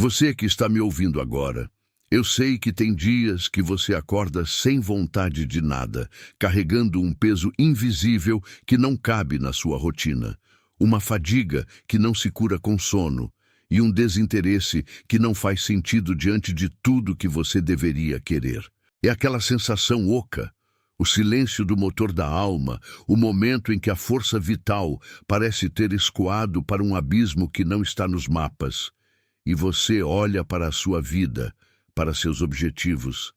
Você que está me ouvindo agora, eu sei que tem dias que você acorda sem vontade de nada, carregando um peso invisível que não cabe na sua rotina, uma fadiga que não se cura com sono e um desinteresse que não faz sentido diante de tudo que você deveria querer. É aquela sensação oca, o silêncio do motor da alma, o momento em que a força vital parece ter escoado para um abismo que não está nos mapas. E você olha para a sua vida, para seus objetivos,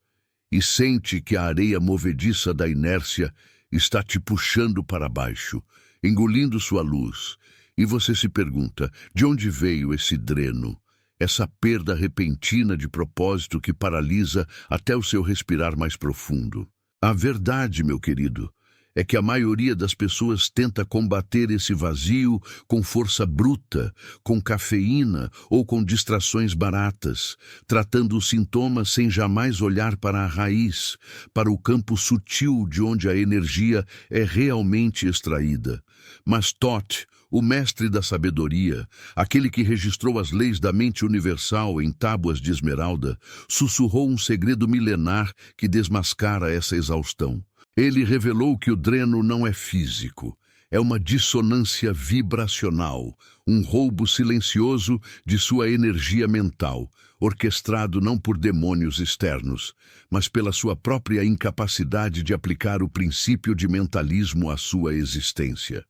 e sente que a areia movediça da inércia está te puxando para baixo, engolindo sua luz. E você se pergunta, de onde veio esse dreno? Essa perda repentina de propósito que paralisa até o seu respirar mais profundo. A verdade, meu querido, é que a maioria das pessoas tenta combater esse vazio com força bruta, com cafeína ou com distrações baratas, tratando os sintomas sem jamais olhar para a raiz, para o campo sutil de onde a energia é realmente extraída. Mas Thoth, o mestre da sabedoria, aquele que registrou as leis da mente universal em tábuas de esmeralda, sussurrou um segredo milenar que desmascara essa exaustão. Ele revelou que o dreno não é físico, é uma dissonância vibracional, um roubo silencioso de sua energia mental, orquestrado não por demônios externos, mas pela sua própria incapacidade de aplicar o princípio de mentalismo à sua existência.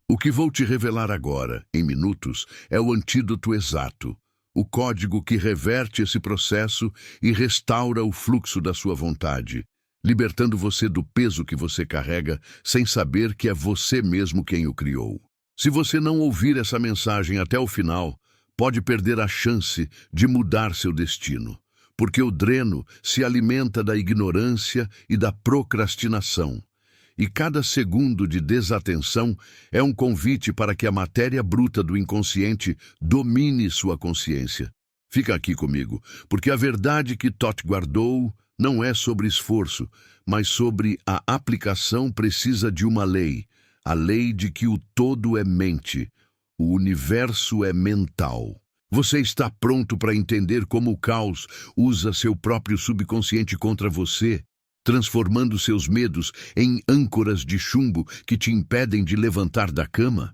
O que vou te revelar agora, em minutos, é o antídoto exato, o código que reverte esse processo e restaura o fluxo da sua vontade, libertando você do peso que você carrega sem saber que é você mesmo quem o criou. Se você não ouvir essa mensagem até o final, pode perder a chance de mudar seu destino, porque o dreno se alimenta da ignorância e da procrastinação. E cada segundo de desatenção é um convite para que a matéria bruta do inconsciente domine sua consciência. Fica aqui comigo, porque a verdade que Thoth guardou não é sobre esforço, mas sobre a aplicação precisa de uma lei, a lei de que o todo é mente, o universo é mental. Você está pronto para entender como o caos usa seu próprio subconsciente contra você, transformando seus medos em âncoras de chumbo que te impedem de levantar da cama?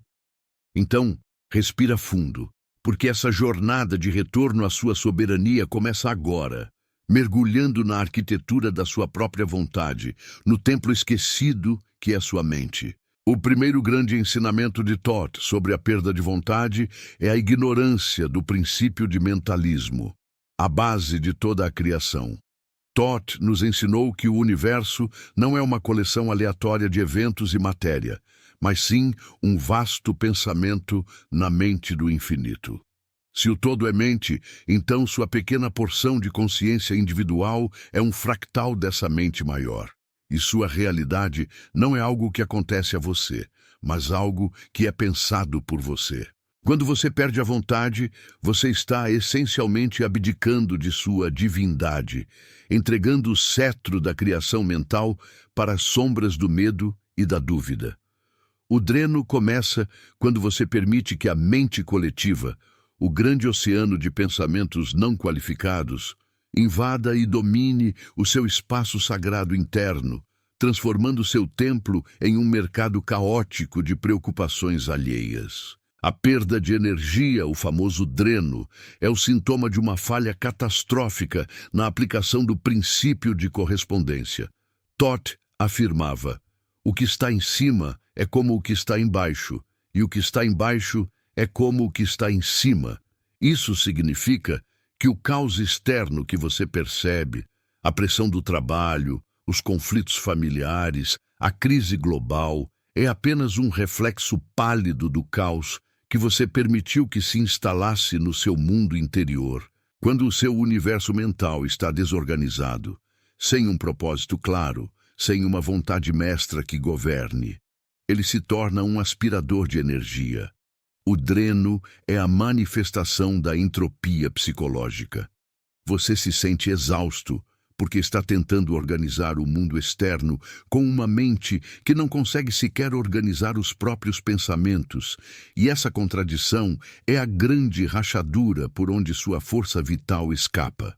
Então, respira fundo, porque essa jornada de retorno à sua soberania começa agora, mergulhando na arquitetura da sua própria vontade, no templo esquecido que é sua mente. O primeiro grande ensinamento de Thoth sobre a perda de vontade é a ignorância do princípio de mentalismo, a base de toda a criação. Thoth nos ensinou que o universo não é uma coleção aleatória de eventos e matéria, mas sim um vasto pensamento na mente do infinito. Se o todo é mente, então sua pequena porção de consciência individual é um fractal dessa mente maior. E sua realidade não é algo que acontece a você, mas algo que é pensado por você. Quando você perde a vontade, você está essencialmente abdicando de sua divindade, entregando o cetro da criação mental para as sombras do medo e da dúvida. O dreno começa quando você permite que a mente coletiva, o grande oceano de pensamentos não qualificados, invada e domine o seu espaço sagrado interno, transformando seu templo em um mercado caótico de preocupações alheias. A perda de energia, o famoso dreno, é o sintoma de uma falha catastrófica na aplicação do princípio de correspondência. Thoth afirmava: o que está em cima é como o que está embaixo, e o que está embaixo é como o que está em cima. Isso significa que o caos externo que você percebe, a pressão do trabalho, os conflitos familiares, a crise global, é apenas um reflexo pálido do caos que você permitiu que se instalasse no seu mundo interior. Quando o seu universo mental está desorganizado, sem um propósito claro, sem uma vontade mestra que governe, ele se torna um aspirador de energia. O dreno é a manifestação da entropia psicológica. Você se sente exausto, porque está tentando organizar o mundo externo com uma mente que não consegue sequer organizar os próprios pensamentos, e essa contradição é a grande rachadura por onde sua força vital escapa.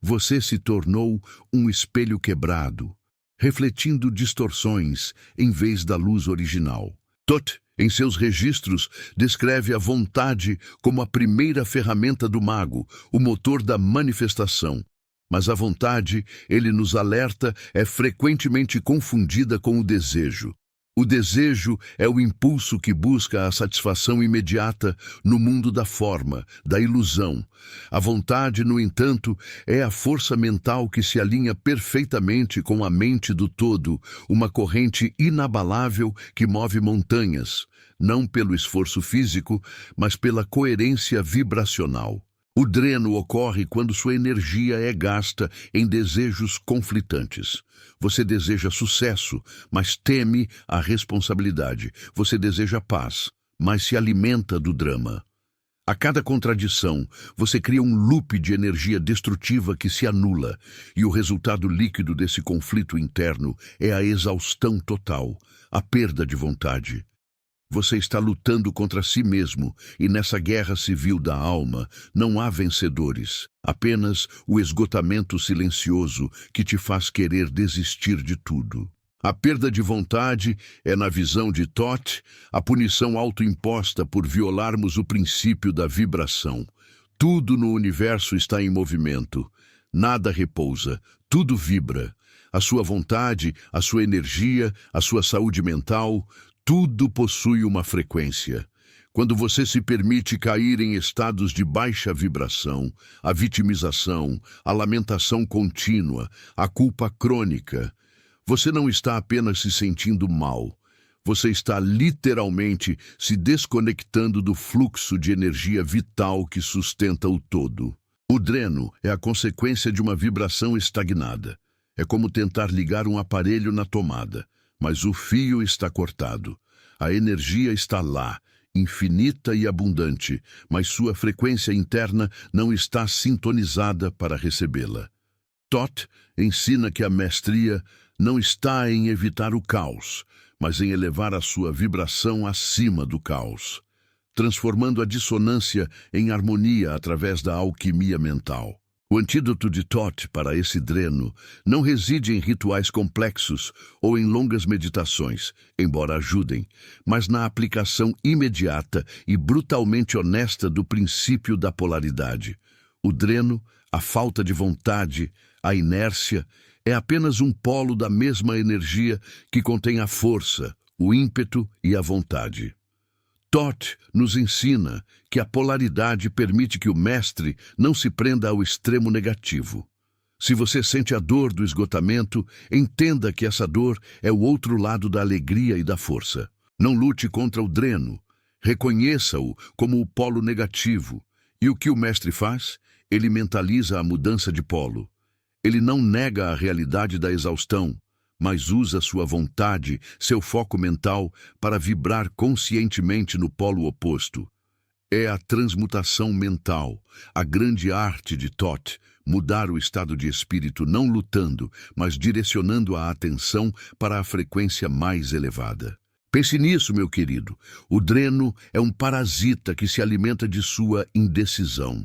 Você se tornou um espelho quebrado, refletindo distorções em vez da luz original. Thoth, em seus registros, descreve a vontade como a primeira ferramenta do mago, o motor da manifestação. Mas a vontade, ele nos alerta, é frequentemente confundida com o desejo. O desejo é o impulso que busca a satisfação imediata no mundo da forma, da ilusão. A vontade, no entanto, é a força mental que se alinha perfeitamente com a mente do todo, uma corrente inabalável que move montanhas, não pelo esforço físico, mas pela coerência vibracional. O dreno ocorre quando sua energia é gasta em desejos conflitantes. Você deseja sucesso, mas teme a responsabilidade. Você deseja paz, mas se alimenta do drama. A cada contradição, você cria um loop de energia destrutiva que se anula, e o resultado líquido desse conflito interno é a exaustão total, a perda de vontade. Você está lutando contra si mesmo, e nessa guerra civil da alma não há vencedores, apenas o esgotamento silencioso que te faz querer desistir de tudo. A perda de vontade é, na visão de Thoth, a punição autoimposta por violarmos o princípio da vibração. Tudo no universo está em movimento, nada repousa, tudo vibra. A sua vontade, a sua energia, a sua saúde mental, tudo possui uma frequência. Quando você se permite cair em estados de baixa vibração, a vitimização, a lamentação contínua, a culpa crônica, você não está apenas se sentindo mal. Você está literalmente se desconectando do fluxo de energia vital que sustenta o todo. O dreno é a consequência de uma vibração estagnada. É como tentar ligar um aparelho na tomada, mas o fio está cortado. A energia está lá, infinita e abundante, mas sua frequência interna não está sintonizada para recebê-la. Thoth ensina que a mestria não está em evitar o caos, mas em elevar a sua vibração acima do caos, transformando a dissonância em harmonia através da alquimia mental. O antídoto de Thoth para esse dreno não reside em rituais complexos ou em longas meditações, embora ajudem, mas na aplicação imediata e brutalmente honesta do princípio da polaridade. O dreno, a falta de vontade, a inércia, é apenas um polo da mesma energia que contém a força, o ímpeto e a vontade. Thoth nos ensina que a polaridade permite que o mestre não se prenda ao extremo negativo. Se você sente a dor do esgotamento, entenda que essa dor é o outro lado da alegria e da força. Não lute contra o dreno. Reconheça-o como o polo negativo. E o que o mestre faz? Ele mentaliza a mudança de polo. Ele não nega a realidade da exaustão, mas usa sua vontade, seu foco mental, para vibrar conscientemente no polo oposto. É a transmutação mental, a grande arte de Thoth, mudar o estado de espírito não lutando, mas direcionando a atenção para a frequência mais elevada. Pense nisso, meu querido. O dreno é um parasita que se alimenta de sua indecisão.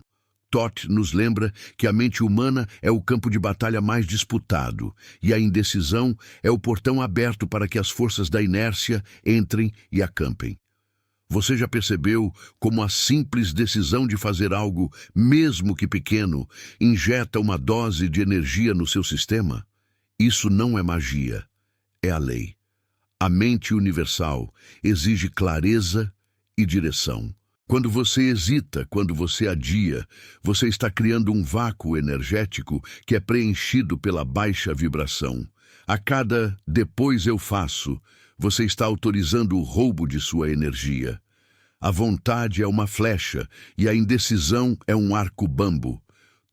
Thoth nos lembra que a mente humana é o campo de batalha mais disputado, e a indecisão é o portão aberto para que as forças da inércia entrem e acampem. Você já percebeu como a simples decisão de fazer algo, mesmo que pequeno, injeta uma dose de energia no seu sistema? Isso não é magia, é a lei. A mente universal exige clareza e direção. Quando você hesita, quando você adia, você está criando um vácuo energético que é preenchido pela baixa vibração. A cada "depois eu faço", você está autorizando o roubo de sua energia. A vontade é uma flecha e a indecisão é um arco-bambo.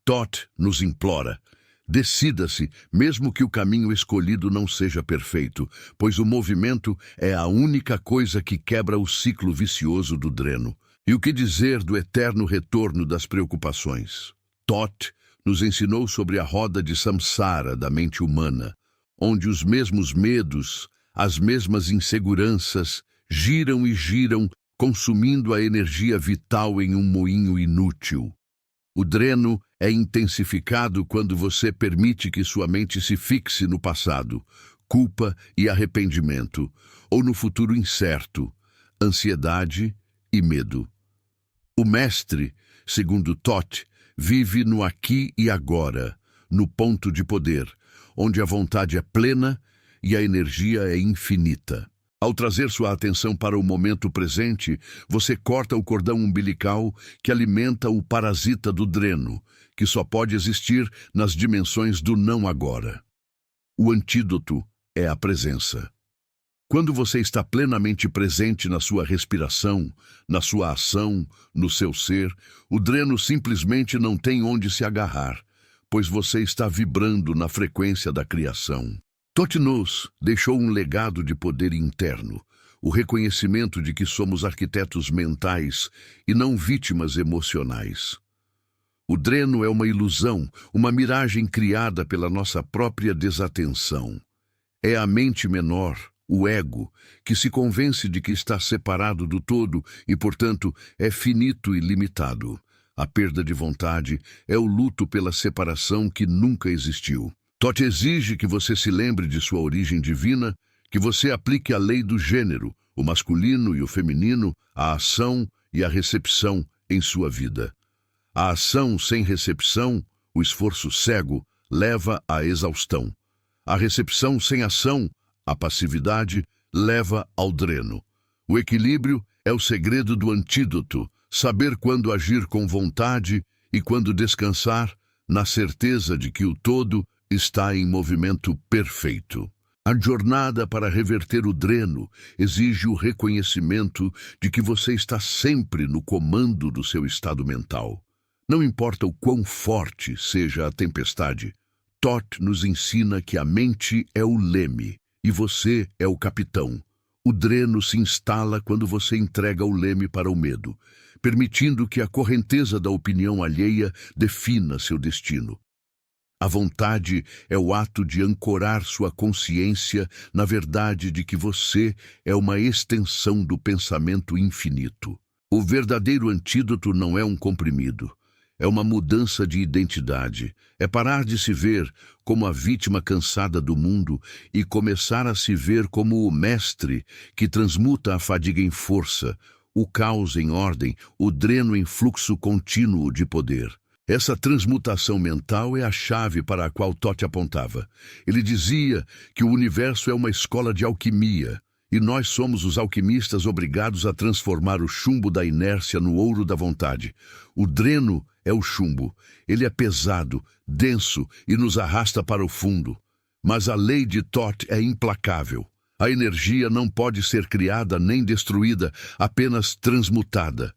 Thoth nos implora: decida-se, mesmo que o caminho escolhido não seja perfeito, pois o movimento é a única coisa que quebra o ciclo vicioso do dreno. E o que dizer do eterno retorno das preocupações? Thoth nos ensinou sobre a roda de Samsara da mente humana, onde os mesmos medos, as mesmas inseguranças, giram e giram, consumindo a energia vital em um moinho inútil. O dreno é intensificado quando você permite que sua mente se fixe no passado, culpa e arrependimento, ou no futuro incerto, ansiedade e medo. O mestre, segundo Toth, vive no aqui e agora, no ponto de poder, onde a vontade é plena e a energia é infinita. Ao trazer sua atenção para o momento presente, você corta o cordão umbilical que alimenta o parasita do dreno, que só pode existir nas dimensões do não agora. O antídoto é a presença. Quando você está plenamente presente na sua respiração, na sua ação, no seu ser, o dreno simplesmente não tem onde se agarrar, pois você está vibrando na frequência da criação. Thoth nos deixou um legado de poder interno, o reconhecimento de que somos arquitetos mentais e não vítimas emocionais. O dreno é uma ilusão, uma miragem criada pela nossa própria desatenção. É a mente menor, o ego, que se convence de que está separado do todo e, portanto, é finito e limitado. A perda de vontade é o luto pela separação que nunca existiu. Thoth exige que você se lembre de sua origem divina, que você aplique a lei do gênero, o masculino e o feminino, a ação e a recepção em sua vida. A ação sem recepção, o esforço cego, leva à exaustão. A recepção sem ação, a passividade, leva ao dreno. O equilíbrio é o segredo do antídoto, saber quando agir com vontade e quando descansar, na certeza de que o todo está em movimento perfeito. A jornada para reverter o dreno exige o reconhecimento de que você está sempre no comando do seu estado mental. Não importa o quão forte seja a tempestade, Thoth nos ensina que a mente é o leme e você é o capitão. O dreno se instala quando você entrega o leme para o medo, permitindo que a correnteza da opinião alheia defina seu destino. A vontade é o ato de ancorar sua consciência na verdade de que você é uma extensão do pensamento infinito. O verdadeiro antídoto não é um comprimido. É uma mudança de identidade. É parar de se ver como a vítima cansada do mundo e começar a se ver como o mestre que transmuta a fadiga em força, o caos em ordem, o dreno em fluxo contínuo de poder. Essa transmutação mental é a chave para a qual Thoth apontava. Ele dizia que o universo é uma escola de alquimia, e nós somos os alquimistas obrigados a transformar o chumbo da inércia no ouro da vontade. O dreno é o chumbo. Ele é pesado, denso e nos arrasta para o fundo. Mas a lei de Thoth é implacável. A energia não pode ser criada nem destruída, apenas transmutada.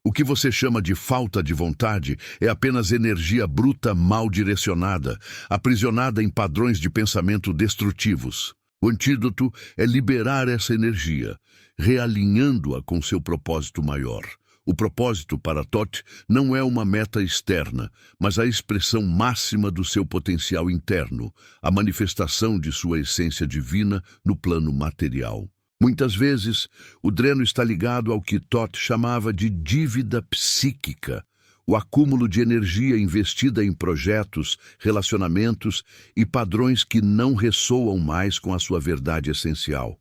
O que você chama de falta de vontade é apenas energia bruta mal direcionada, aprisionada em padrões de pensamento destrutivos. O antídoto é liberar essa energia, realinhando-a com seu propósito maior. O propósito para Thoth não é uma meta externa, mas a expressão máxima do seu potencial interno, a manifestação de sua essência divina no plano material. Muitas vezes, o dreno está ligado ao que Thoth chamava de dívida psíquica, o acúmulo de energia investida em projetos, relacionamentos e padrões que não ressoam mais com a sua verdade essencial.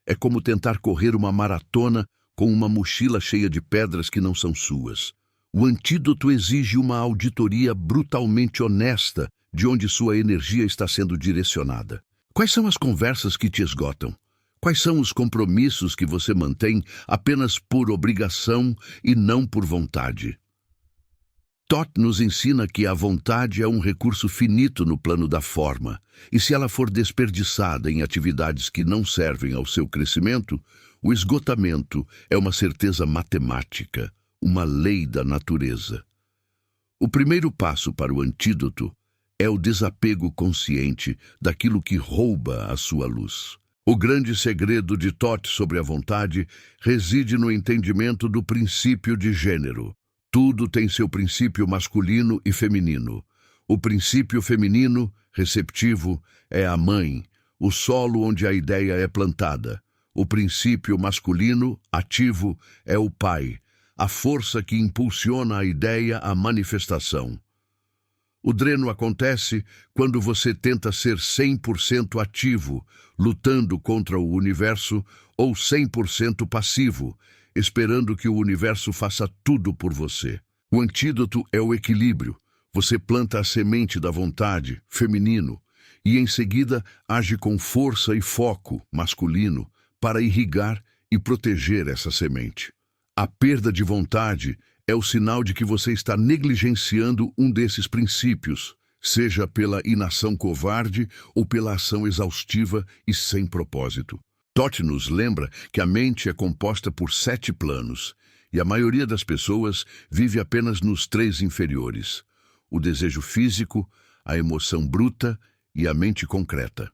É como tentar correr uma maratona com uma mochila cheia de pedras que não são suas. O antídoto exige uma auditoria brutalmente honesta de onde sua energia está sendo direcionada. Quais são as conversas que te esgotam? Quais são os compromissos que você mantém apenas por obrigação e não por vontade? Thoth nos ensina que a vontade é um recurso finito no plano da forma, e se ela for desperdiçada em atividades que não servem ao seu crescimento, o esgotamento é uma certeza matemática, uma lei da natureza. O primeiro passo para o antídoto é o desapego consciente daquilo que rouba a sua luz. O grande segredo de Thoth sobre a vontade reside no entendimento do princípio de gênero. Tudo tem seu princípio masculino e feminino. O princípio feminino, receptivo, é a mãe, o solo onde a ideia é plantada. O princípio masculino, ativo, é o pai, a força que impulsiona a ideia à manifestação. O dreno acontece quando você tenta ser 100% ativo, lutando contra o universo, ou 100% passivo, esperando que o universo faça tudo por você. O antídoto é o equilíbrio. Você planta a semente da vontade, feminino, e em seguida age com força e foco, masculino, para irrigar e proteger essa semente. A perda de vontade é o sinal de que você está negligenciando um desses princípios, seja pela inação covarde ou pela ação exaustiva e sem propósito. Toth nos lembra que a mente é composta por 7 planos, e a maioria das pessoas vive apenas nos 3 inferiores: o desejo físico, a emoção bruta e a mente concreta.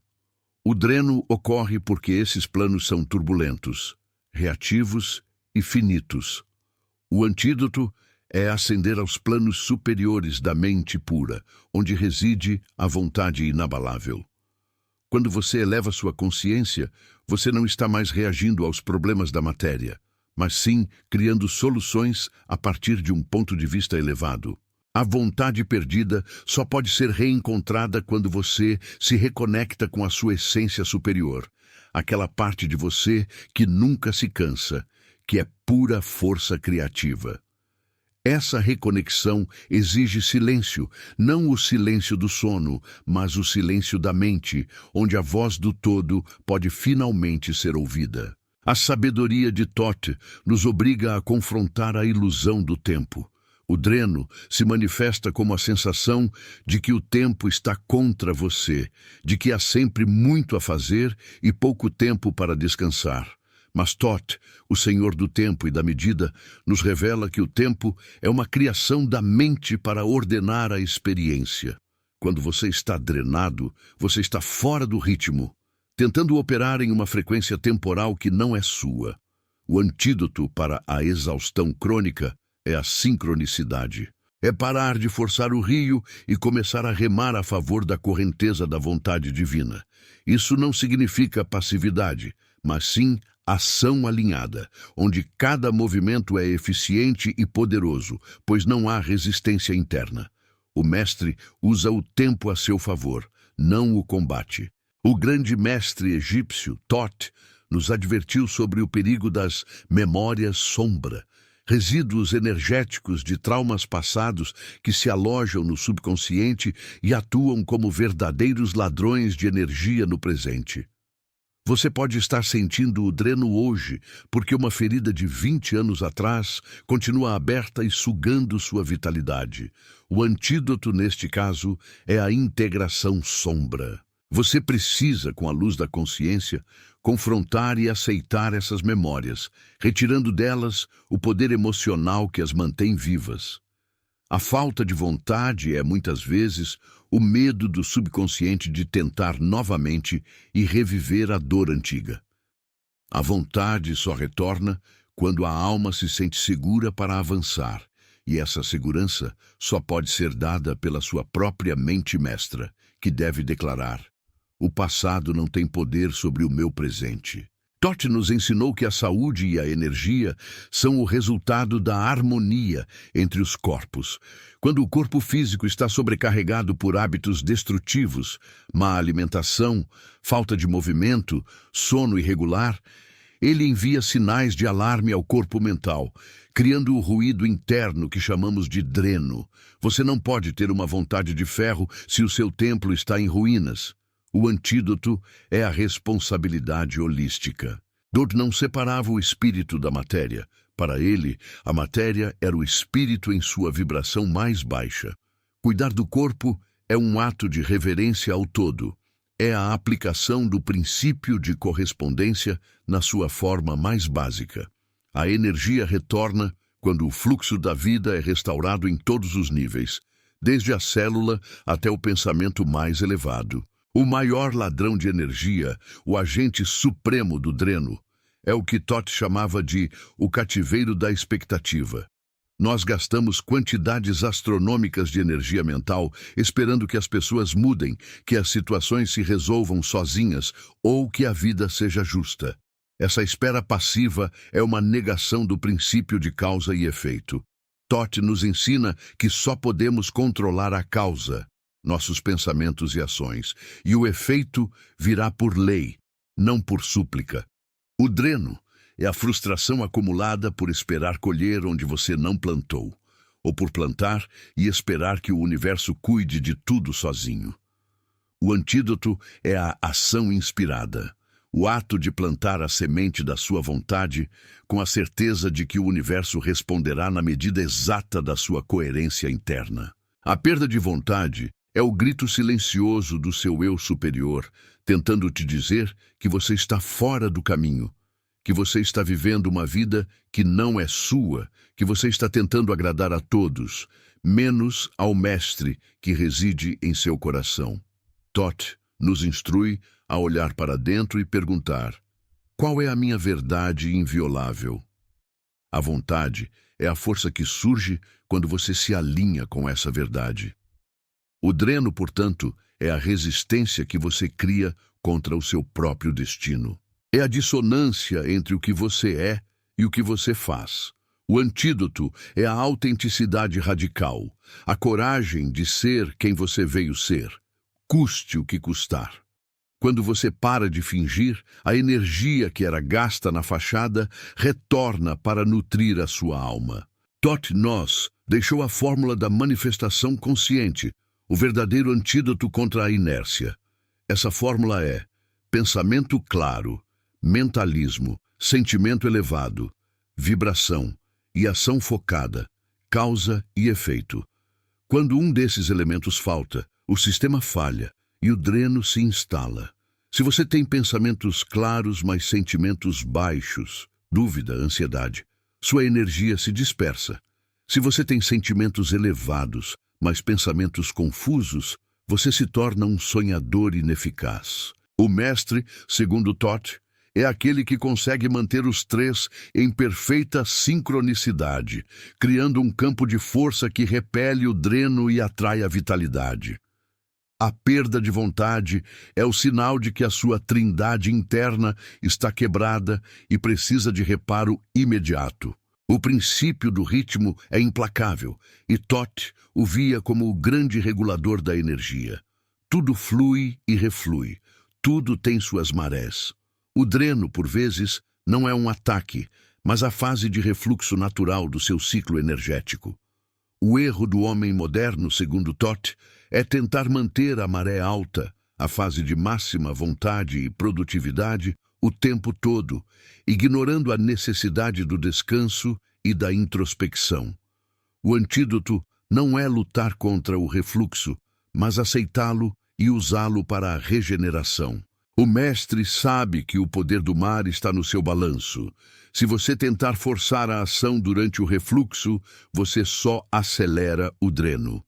O dreno ocorre porque esses planos são turbulentos, reativos e finitos. O antídoto é ascender aos planos superiores da mente pura, onde reside a vontade inabalável. Quando você eleva sua consciência, você não está mais reagindo aos problemas da matéria, mas sim criando soluções a partir de um ponto de vista elevado. A vontade perdida só pode ser reencontrada quando você se reconecta com a sua essência superior, aquela parte de você que nunca se cansa, que é pura força criativa. Essa reconexão exige silêncio, não o silêncio do sono, mas o silêncio da mente, onde a voz do todo pode finalmente ser ouvida. A sabedoria de Toth nos obriga a confrontar a ilusão do tempo. O dreno se manifesta como a sensação de que o tempo está contra você, de que há sempre muito a fazer e pouco tempo para descansar. Mas Toth, o Senhor do tempo e da medida, nos revela que o tempo é uma criação da mente para ordenar a experiência. Quando você está drenado, você está fora do ritmo, tentando operar em uma frequência temporal que não é sua. O antídoto para a exaustão crônica é a sincronicidade. É parar de forçar o rio e começar a remar a favor da correnteza da vontade divina. Isso não significa passividade, mas sim ação alinhada, onde cada movimento é eficiente e poderoso, pois não há resistência interna. O mestre usa o tempo a seu favor, não o combate. O grande mestre egípcio, Toth, nos advertiu sobre o perigo das memórias sombra, resíduos energéticos de traumas passados que se alojam no subconsciente e atuam como verdadeiros ladrões de energia no presente. Você pode estar sentindo o dreno hoje, porque uma ferida de 20 anos atrás continua aberta e sugando sua vitalidade. O antídoto, neste caso, é a integração sombra. Você precisa, com a luz da consciência, confrontar e aceitar essas memórias, retirando delas o poder emocional que as mantém vivas. A falta de vontade é, muitas vezes, o medo do subconsciente de tentar novamente e reviver a dor antiga. A vontade só retorna quando a alma se sente segura para avançar, e essa segurança só pode ser dada pela sua própria mente mestra, que deve declarar: o passado não tem poder sobre o meu presente. Toth nos ensinou que a saúde e a energia são o resultado da harmonia entre os corpos. Quando o corpo físico está sobrecarregado por hábitos destrutivos, má alimentação, falta de movimento, sono irregular, ele envia sinais de alarme ao corpo mental, criando o ruído interno que chamamos de dreno. Você não pode ter uma vontade de ferro se o seu templo está em ruínas. O antídoto é a responsabilidade holística. Toth não separava o espírito da matéria. Para ele, a matéria era o espírito em sua vibração mais baixa. Cuidar do corpo é um ato de reverência ao todo. É a aplicação do princípio de correspondência na sua forma mais básica. A energia retorna quando o fluxo da vida é restaurado em todos os níveis, desde a célula até o pensamento mais elevado. O maior ladrão de energia, o agente supremo do dreno, é o que Toth chamava de o cativeiro da expectativa. Nós gastamos quantidades astronômicas de energia mental esperando que as pessoas mudem, que as situações se resolvam sozinhas ou que a vida seja justa. Essa espera passiva é uma negação do princípio de causa e efeito. Toth nos ensina que só podemos controlar a causa, nossos pensamentos e ações, e o efeito virá por lei, não por súplica. O dreno é a frustração acumulada por esperar colher onde você não plantou, ou por plantar e esperar que o universo cuide de tudo sozinho. O antídoto é a ação inspirada, o ato de plantar a semente da sua vontade com a certeza de que o universo responderá na medida exata da sua coerência interna. A perda de vontade é o grito silencioso do seu eu superior, tentando te dizer que você está fora do caminho, que você está vivendo uma vida que não é sua, que você está tentando agradar a todos, menos ao Mestre que reside em seu coração. Toth nos instrui a olhar para dentro e perguntar: qual é a minha verdade inviolável? A vontade é a força que surge quando você se alinha com essa verdade. O dreno, portanto, é a resistência que você cria contra o seu próprio destino. É a dissonância entre o que você é e o que você faz. O antídoto é a autenticidade radical, a coragem de ser quem você veio ser, custe o que custar. Quando você para de fingir, a energia que era gasta na fachada retorna para nutrir a sua alma. Toth Nos deixou a fórmula da manifestação consciente, o verdadeiro antídoto contra a inércia. Essa fórmula é pensamento claro, mentalismo, sentimento elevado, vibração e ação focada, causa e efeito. Quando um desses elementos falta, o sistema falha e o dreno se instala. Se você tem pensamentos claros, mas sentimentos baixos, dúvida, ansiedade, sua energia se dispersa. Se você tem sentimentos elevados, mas pensamentos confusos, você se torna um sonhador ineficaz. O mestre, segundo Toth, é aquele que consegue manter os três em perfeita sincronicidade, criando um campo de força que repele o dreno e atrai a vitalidade. A perda de vontade é o sinal de que a sua trindade interna está quebrada e precisa de reparo imediato. O princípio do ritmo é implacável, e Toth o via como o grande regulador da energia. Tudo flui e reflui, tudo tem suas marés. O dreno, por vezes, não é um ataque, mas a fase de refluxo natural do seu ciclo energético. O erro do homem moderno, segundo Toth, é tentar manter a maré alta, a fase de máxima vontade e produtividade, o tempo todo, ignorando a necessidade do descanso e da introspecção. O antídoto não é lutar contra o refluxo, mas aceitá-lo e usá-lo para a regeneração. O mestre sabe que o poder do mar está no seu balanço. Se você tentar forçar a ação durante o refluxo, você só acelera o dreno.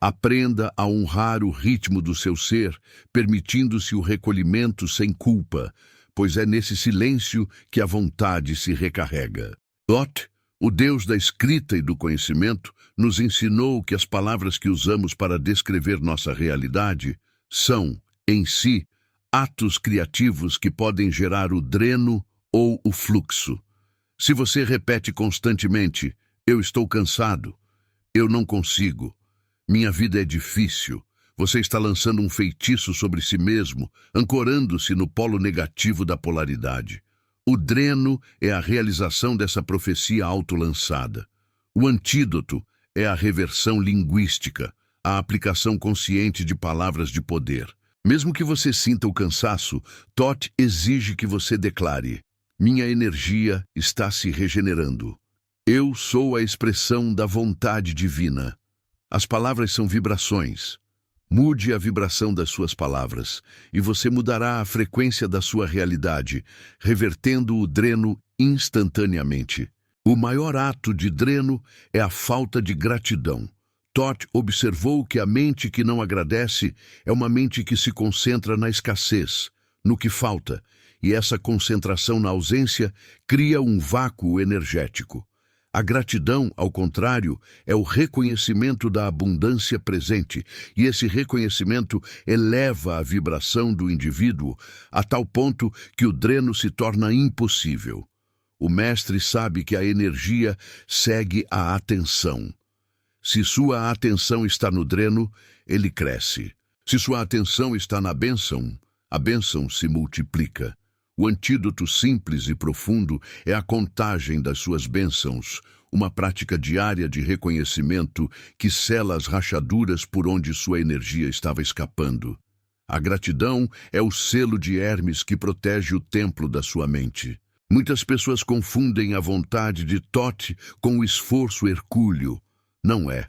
Aprenda a honrar o ritmo do seu ser, permitindo-se o recolhimento sem culpa, pois é nesse silêncio que a vontade se recarrega. Toth, o Deus da escrita e do conhecimento, nos ensinou que as palavras que usamos para descrever nossa realidade são, em si, atos criativos que podem gerar o dreno ou o fluxo. Se você repete constantemente: eu estou cansado, eu não consigo, minha vida é difícil, você está lançando um feitiço sobre si mesmo, ancorando-se no polo negativo da polaridade. O dreno é a realização dessa profecia autolançada. O antídoto é a reversão linguística, a aplicação consciente de palavras de poder. Mesmo que você sinta o cansaço, Toth exige que você declare: minha energia está se regenerando. Eu sou a expressão da vontade divina. As palavras são vibrações. Mude a vibração das suas palavras, e você mudará a frequência da sua realidade, revertendo o dreno instantaneamente. O maior ato de dreno é a falta de gratidão. Toth observou que a mente que não agradece é uma mente que se concentra na escassez, no que falta, e essa concentração na ausência cria um vácuo energético. A gratidão, ao contrário, é o reconhecimento da abundância presente, e esse reconhecimento eleva a vibração do indivíduo a tal ponto que o dreno se torna impossível. O mestre sabe que a energia segue a atenção. Se sua atenção está no dreno, ele cresce. Se sua atenção está na bênção, a bênção se multiplica. O antídoto simples e profundo é a contagem das suas bênçãos, uma prática diária de reconhecimento que sela as rachaduras por onde sua energia estava escapando. A gratidão é o selo de Hermes que protege o templo da sua mente. Muitas pessoas confundem a vontade de Thoth com o esforço hercúleo. Não é.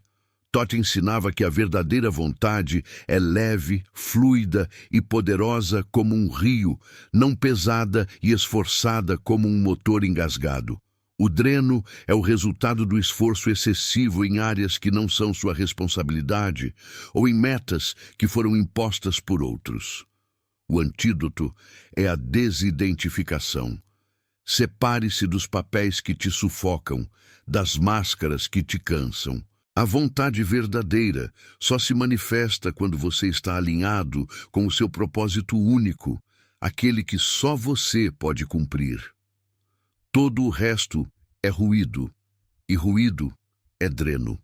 Thoth ensinava que a verdadeira vontade é leve, fluida e poderosa como um rio, não pesada e esforçada como um motor engasgado. O dreno é o resultado do esforço excessivo em áreas que não são sua responsabilidade ou em metas que foram impostas por outros. O antídoto é a desidentificação. Separe-se dos papéis que te sufocam, das máscaras que te cansam. A vontade verdadeira só se manifesta quando você está alinhado com o seu propósito único, aquele que só você pode cumprir. Todo o resto é ruído, e ruído é dreno.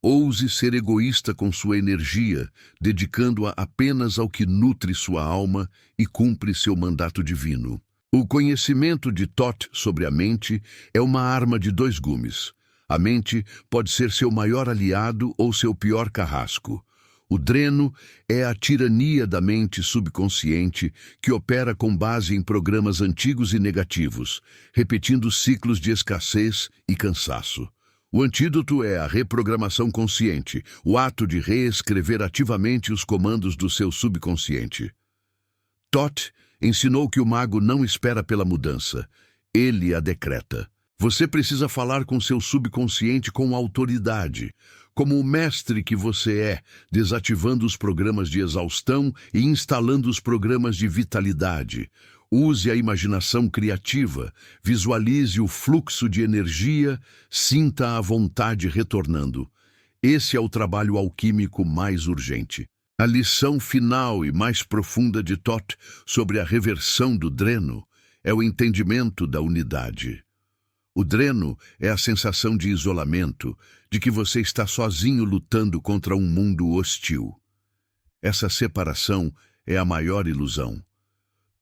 Ouse ser egoísta com sua energia, dedicando-a apenas ao que nutre sua alma e cumpre seu mandato divino. O conhecimento de Thoth sobre a mente é uma arma de dois gumes. A mente pode ser seu maior aliado ou seu pior carrasco. O dreno é a tirania da mente subconsciente que opera com base em programas antigos e negativos, repetindo ciclos de escassez e cansaço. O antídoto é a reprogramação consciente, o ato de reescrever ativamente os comandos do seu subconsciente. Thoth ensinou que o mago não espera pela mudança, ele a decreta. Você precisa falar com seu subconsciente com autoridade, como o mestre que você é, desativando os programas de exaustão e instalando os programas de vitalidade. Use a imaginação criativa, visualize o fluxo de energia, sinta a vontade retornando. Esse é o trabalho alquímico mais urgente. A lição final e mais profunda de Thoth sobre a reversão do dreno é o entendimento da unidade. O dreno é a sensação de isolamento, de que você está sozinho lutando contra um mundo hostil. Essa separação é a maior ilusão.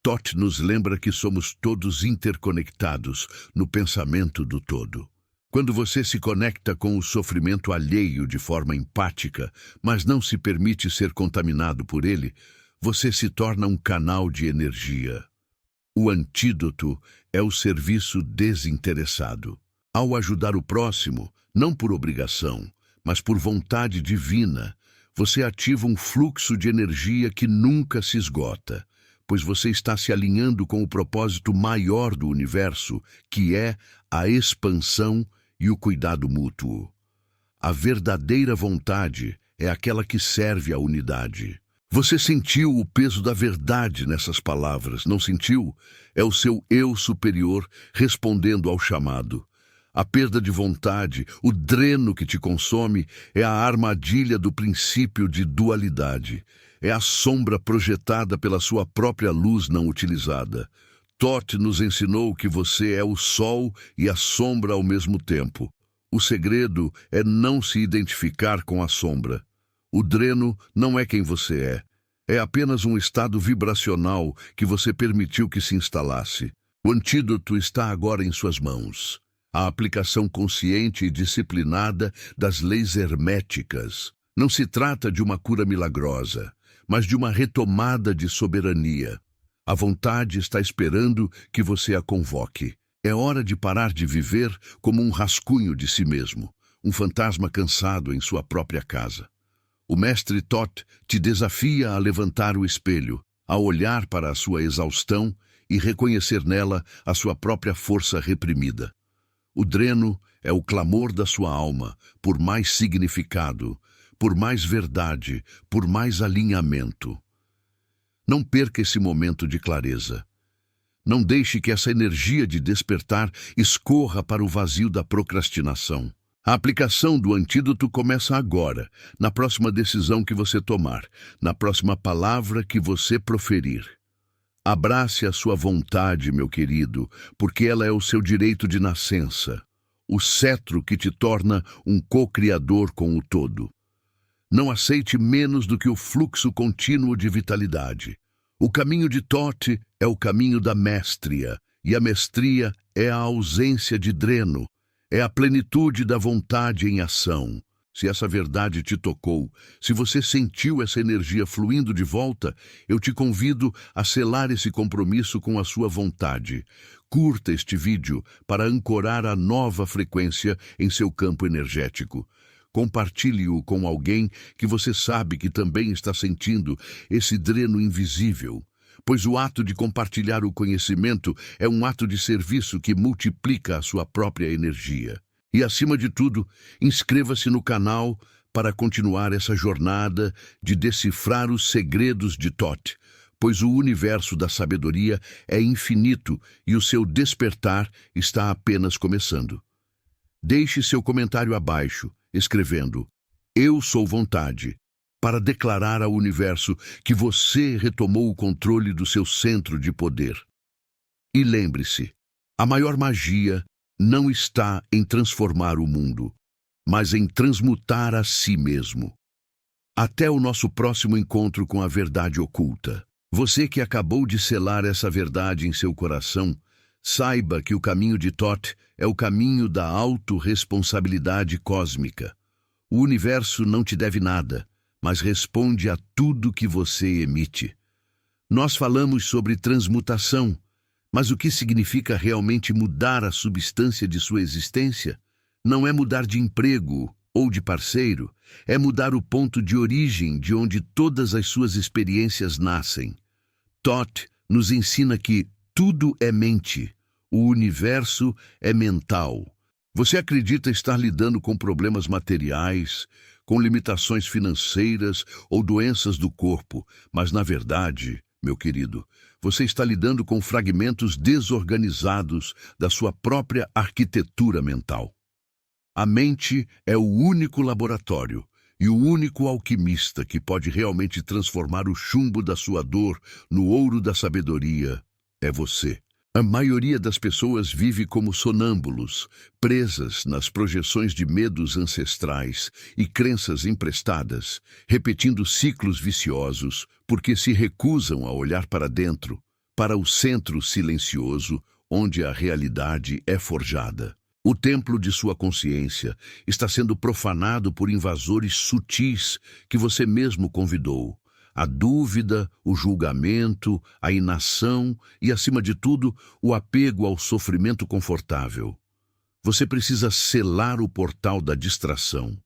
Thoth nos lembra que somos todos interconectados no pensamento do todo. Quando você se conecta com o sofrimento alheio de forma empática, mas não se permite ser contaminado por ele, você se torna um canal de energia. O antídoto é o serviço desinteressado. Ao ajudar o próximo, não por obrigação, mas por vontade divina, você ativa um fluxo de energia que nunca se esgota, pois você está se alinhando com o propósito maior do universo, que é a expansão e o cuidado mútuo. A verdadeira vontade é aquela que serve à unidade. Você sentiu o peso da verdade nessas palavras, não sentiu? É o seu eu superior respondendo ao chamado. A perda de vontade, o dreno que te consome, é a armadilha do princípio de dualidade. É a sombra projetada pela sua própria luz não utilizada. Thoth nos ensinou que você é o sol e a sombra ao mesmo tempo. O segredo é não se identificar com a sombra. O dreno não é quem você é. É apenas um estado vibracional que você permitiu que se instalasse. O antídoto está agora em suas mãos. A aplicação consciente e disciplinada das leis herméticas. Não se trata de uma cura milagrosa, mas de uma retomada de soberania. A vontade está esperando que você a convoque. É hora de parar de viver como um rascunho de si mesmo, um fantasma cansado em sua própria casa. O mestre Thoth te desafia a levantar o espelho, a olhar para a sua exaustão e reconhecer nela a sua própria força reprimida. O dreno é o clamor da sua alma por mais significado, por mais verdade, por mais alinhamento. Não perca esse momento de clareza. Não deixe que essa energia de despertar escorra para o vazio da procrastinação. A aplicação do antídoto começa agora, na próxima decisão que você tomar, na próxima palavra que você proferir. Abrace a sua vontade, meu querido, porque ela é o seu direito de nascença, o cetro que te torna um co-criador com o todo. Não aceite menos do que o fluxo contínuo de vitalidade. O caminho de Thoth é o caminho da mestria, e a mestria é a ausência de dreno, é a plenitude da vontade em ação. Se essa verdade te tocou, se você sentiu essa energia fluindo de volta, eu te convido a selar esse compromisso com a sua vontade. Curta este vídeo para ancorar a nova frequência em seu campo energético. Compartilhe-o com alguém que você sabe que também está sentindo esse dreno invisível, pois o ato de compartilhar o conhecimento é um ato de serviço que multiplica a sua própria energia. E, acima de tudo, inscreva-se no canal para continuar essa jornada de decifrar os segredos de Thoth, pois o universo da sabedoria é infinito e o seu despertar está apenas começando. Deixe seu comentário abaixo, escrevendo "Eu sou vontade", para declarar ao universo que você retomou o controle do seu centro de poder. E lembre-se, a maior magia não está em transformar o mundo, mas em transmutar a si mesmo. Até o nosso próximo encontro com a verdade oculta. Você que acabou de selar essa verdade em seu coração, saiba que o caminho de Thoth é o caminho da autorresponsabilidade cósmica. O universo não te deve nada, mas responde a tudo que você emite. Nós falamos sobre transmutação, mas o que significa realmente mudar a substância de sua existência? Não é mudar de emprego ou de parceiro, é mudar o ponto de origem de onde todas as suas experiências nascem. Thoth nos ensina que tudo é mente, o universo é mental. Você acredita estar lidando com problemas materiais, com limitações financeiras ou doenças do corpo, mas na verdade, meu querido, você está lidando com fragmentos desorganizados da sua própria arquitetura mental. A mente é o único laboratório e o único alquimista que pode realmente transformar o chumbo da sua dor no ouro da sabedoria. É você. A maioria das pessoas vive como sonâmbulos, presas nas projeções de medos ancestrais e crenças emprestadas, repetindo ciclos viciosos, porque se recusam a olhar para dentro, para o centro silencioso, onde a realidade é forjada. O templo de sua consciência está sendo profanado por invasores sutis que você mesmo convidou. A dúvida, o julgamento, a inação e, acima de tudo, o apego ao sofrimento confortável. Você precisa selar o portal da distração.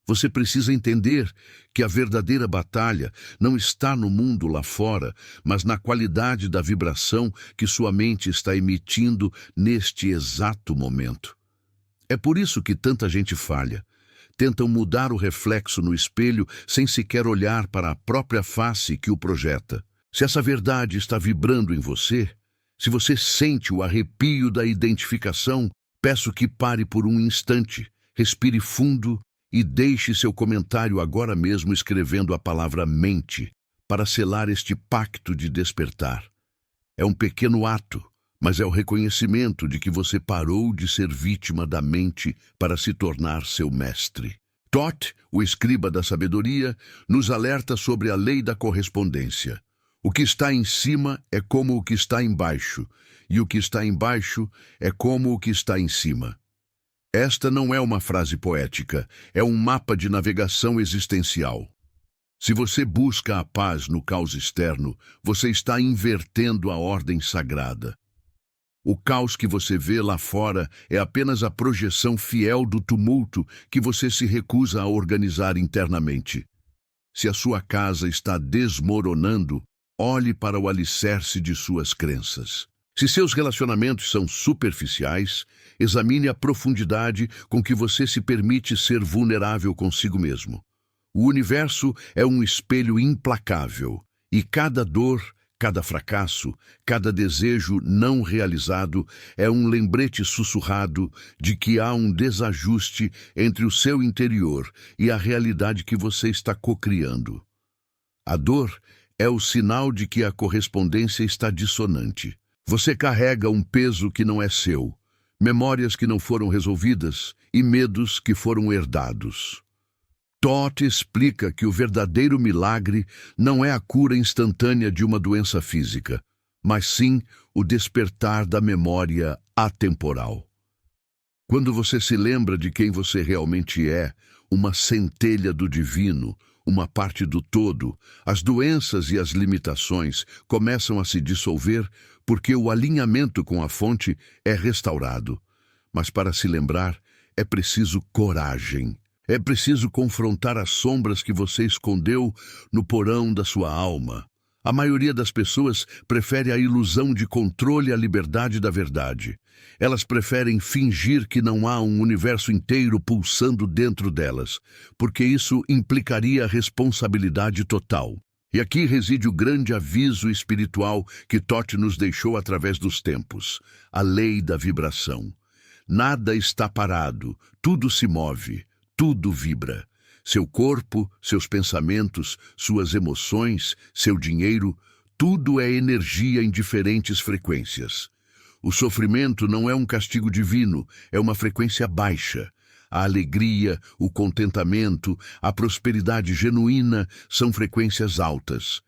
Você precisa entender que a verdadeira batalha não está no mundo lá fora, mas na qualidade da vibração que sua mente está emitindo neste exato momento. É por isso que tanta gente falha. Tentam mudar o reflexo no espelho sem sequer olhar para a própria face que o projeta. Se essa verdade está vibrando em você, se você sente o arrepio da identificação, peço que pare por um instante, respire fundo e deixe seu comentário agora mesmo escrevendo a palavra mente, para selar este pacto de despertar. É um pequeno ato, mas é o reconhecimento de que você parou de ser vítima da mente para se tornar seu mestre. Thoth, o escriba da sabedoria, nos alerta sobre a lei da correspondência. O que está em cima é como o que está embaixo, e o que está embaixo é como o que está em cima. Esta não é uma frase poética, é um mapa de navegação existencial. Se você busca a paz no caos externo, você está invertendo a ordem sagrada. O caos que você vê lá fora é apenas a projeção fiel do tumulto que você se recusa a organizar internamente. Se a sua casa está desmoronando, olhe para o alicerce de suas crenças. Se seus relacionamentos são superficiais, examine a profundidade com que você se permite ser vulnerável consigo mesmo. O universo é um espelho implacável, e cada dor, Cada fracasso, cada desejo não realizado é um lembrete sussurrado de que há um desajuste entre o seu interior e a realidade que você está cocriando. A dor é o sinal de que a correspondência está dissonante. Você carrega um peso que não é seu, memórias que não foram resolvidas e medos que foram herdados. Todd explica que o verdadeiro milagre não é a cura instantânea de uma doença física, mas sim o despertar da memória atemporal. Quando você se lembra de quem você realmente é, uma centelha do divino, uma parte do todo, as doenças e as limitações começam a se dissolver porque o alinhamento com a fonte é restaurado. Mas para se lembrar, é preciso coragem. É preciso confrontar as sombras que você escondeu no porão da sua alma. A maioria das pessoas prefere a ilusão de controle à liberdade da verdade. Elas preferem fingir que não há um universo inteiro pulsando dentro delas, porque isso implicaria responsabilidade total. E aqui reside o grande aviso espiritual que Todd nos deixou através dos tempos, a lei da vibração. Nada está parado, tudo se move. Tudo vibra. Seu corpo, seus pensamentos, suas emoções, seu dinheiro, tudo é energia em diferentes frequências. O sofrimento não é um castigo divino, é uma frequência baixa. A alegria, o contentamento, a prosperidade genuína são frequências altas.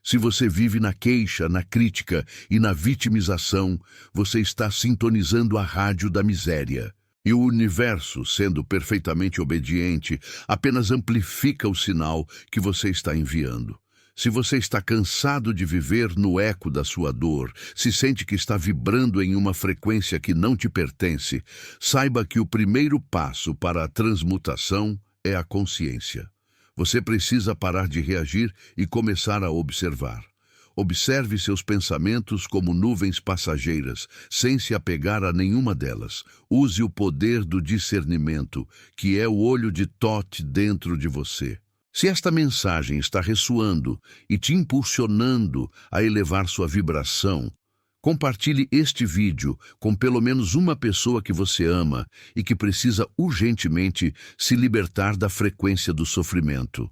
Se você vive na queixa, na crítica e na vitimização, você está sintonizando a rádio da miséria. E o universo, sendo perfeitamente obediente, apenas amplifica o sinal que você está enviando. Se você está cansado de viver no eco da sua dor, se sente que está vibrando em uma frequência que não te pertence, saiba que o primeiro passo para a transmutação é a consciência. Você precisa parar de reagir e começar a observar. Observe seus pensamentos como nuvens passageiras, sem se apegar a nenhuma delas. Use o poder do discernimento, que é o olho de Todd dentro de você. Se esta mensagem está ressoando e te impulsionando a elevar sua vibração, compartilhe este vídeo com pelo menos uma pessoa que você ama e que precisa urgentemente se libertar da frequência do sofrimento.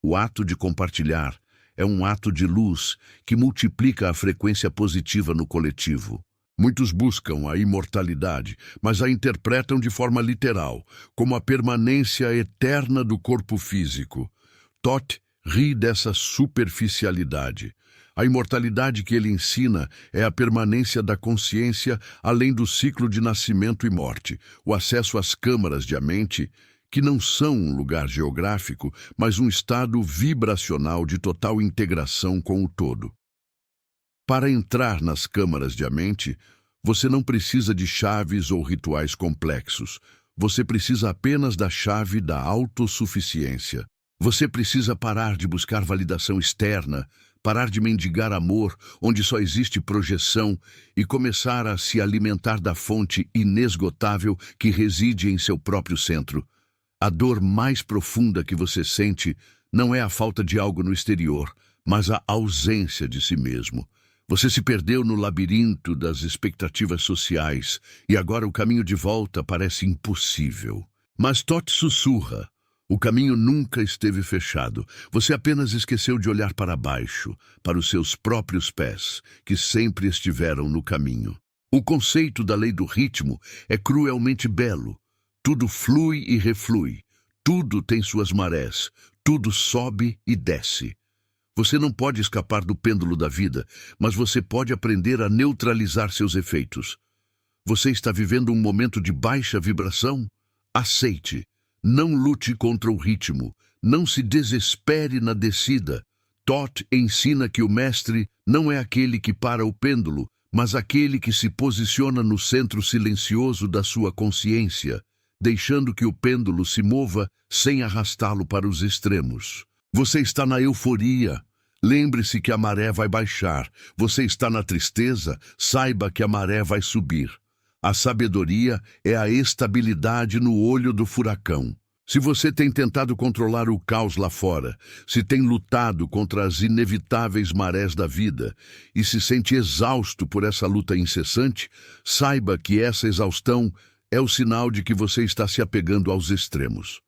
O ato de compartilhar é um ato de luz que multiplica a frequência positiva no coletivo. Muitos buscam a imortalidade, mas a interpretam de forma literal, como a permanência eterna do corpo físico. Todd ri dessa superficialidade. A imortalidade que ele ensina é a permanência da consciência além do ciclo de nascimento e morte, o acesso às câmaras de a mente, que não são um lugar geográfico, mas um estado vibracional de total integração com o todo. Para entrar nas câmaras de a mente, você não precisa de chaves ou rituais complexos. Você precisa apenas da chave da autossuficiência. Você precisa parar de buscar validação externa, parar de mendigar amor, onde só existe projeção, e começar a se alimentar da fonte inesgotável que reside em seu próprio centro. A dor mais profunda que você sente não é a falta de algo no exterior, mas a ausência de si mesmo. Você se perdeu no labirinto das expectativas sociais e agora o caminho de volta parece impossível. Mas Todd sussurra: o caminho nunca esteve fechado. Você apenas esqueceu de olhar para baixo, para os seus próprios pés, que sempre estiveram no caminho. O conceito da lei do ritmo é cruelmente belo. Tudo flui e reflui, tudo tem suas marés, tudo sobe e desce. Você não pode escapar do pêndulo da vida, mas você pode aprender a neutralizar seus efeitos. Você está vivendo um momento de baixa vibração? Aceite. Não lute contra o ritmo. Não se desespere na descida. Todd ensina que o mestre não é aquele que para o pêndulo, mas aquele que se posiciona no centro silencioso da sua consciência, deixando que o pêndulo se mova sem arrastá-lo para os extremos. Você está na euforia. Lembre-se que a maré vai baixar. Você está na tristeza. Saiba que a maré vai subir. A sabedoria é a estabilidade no olho do furacão. Se você tem tentado controlar o caos lá fora, se tem lutado contra as inevitáveis marés da vida e se sente exausto por essa luta incessante, saiba que essa exaustão é o sinal de que você está se apegando aos extremos.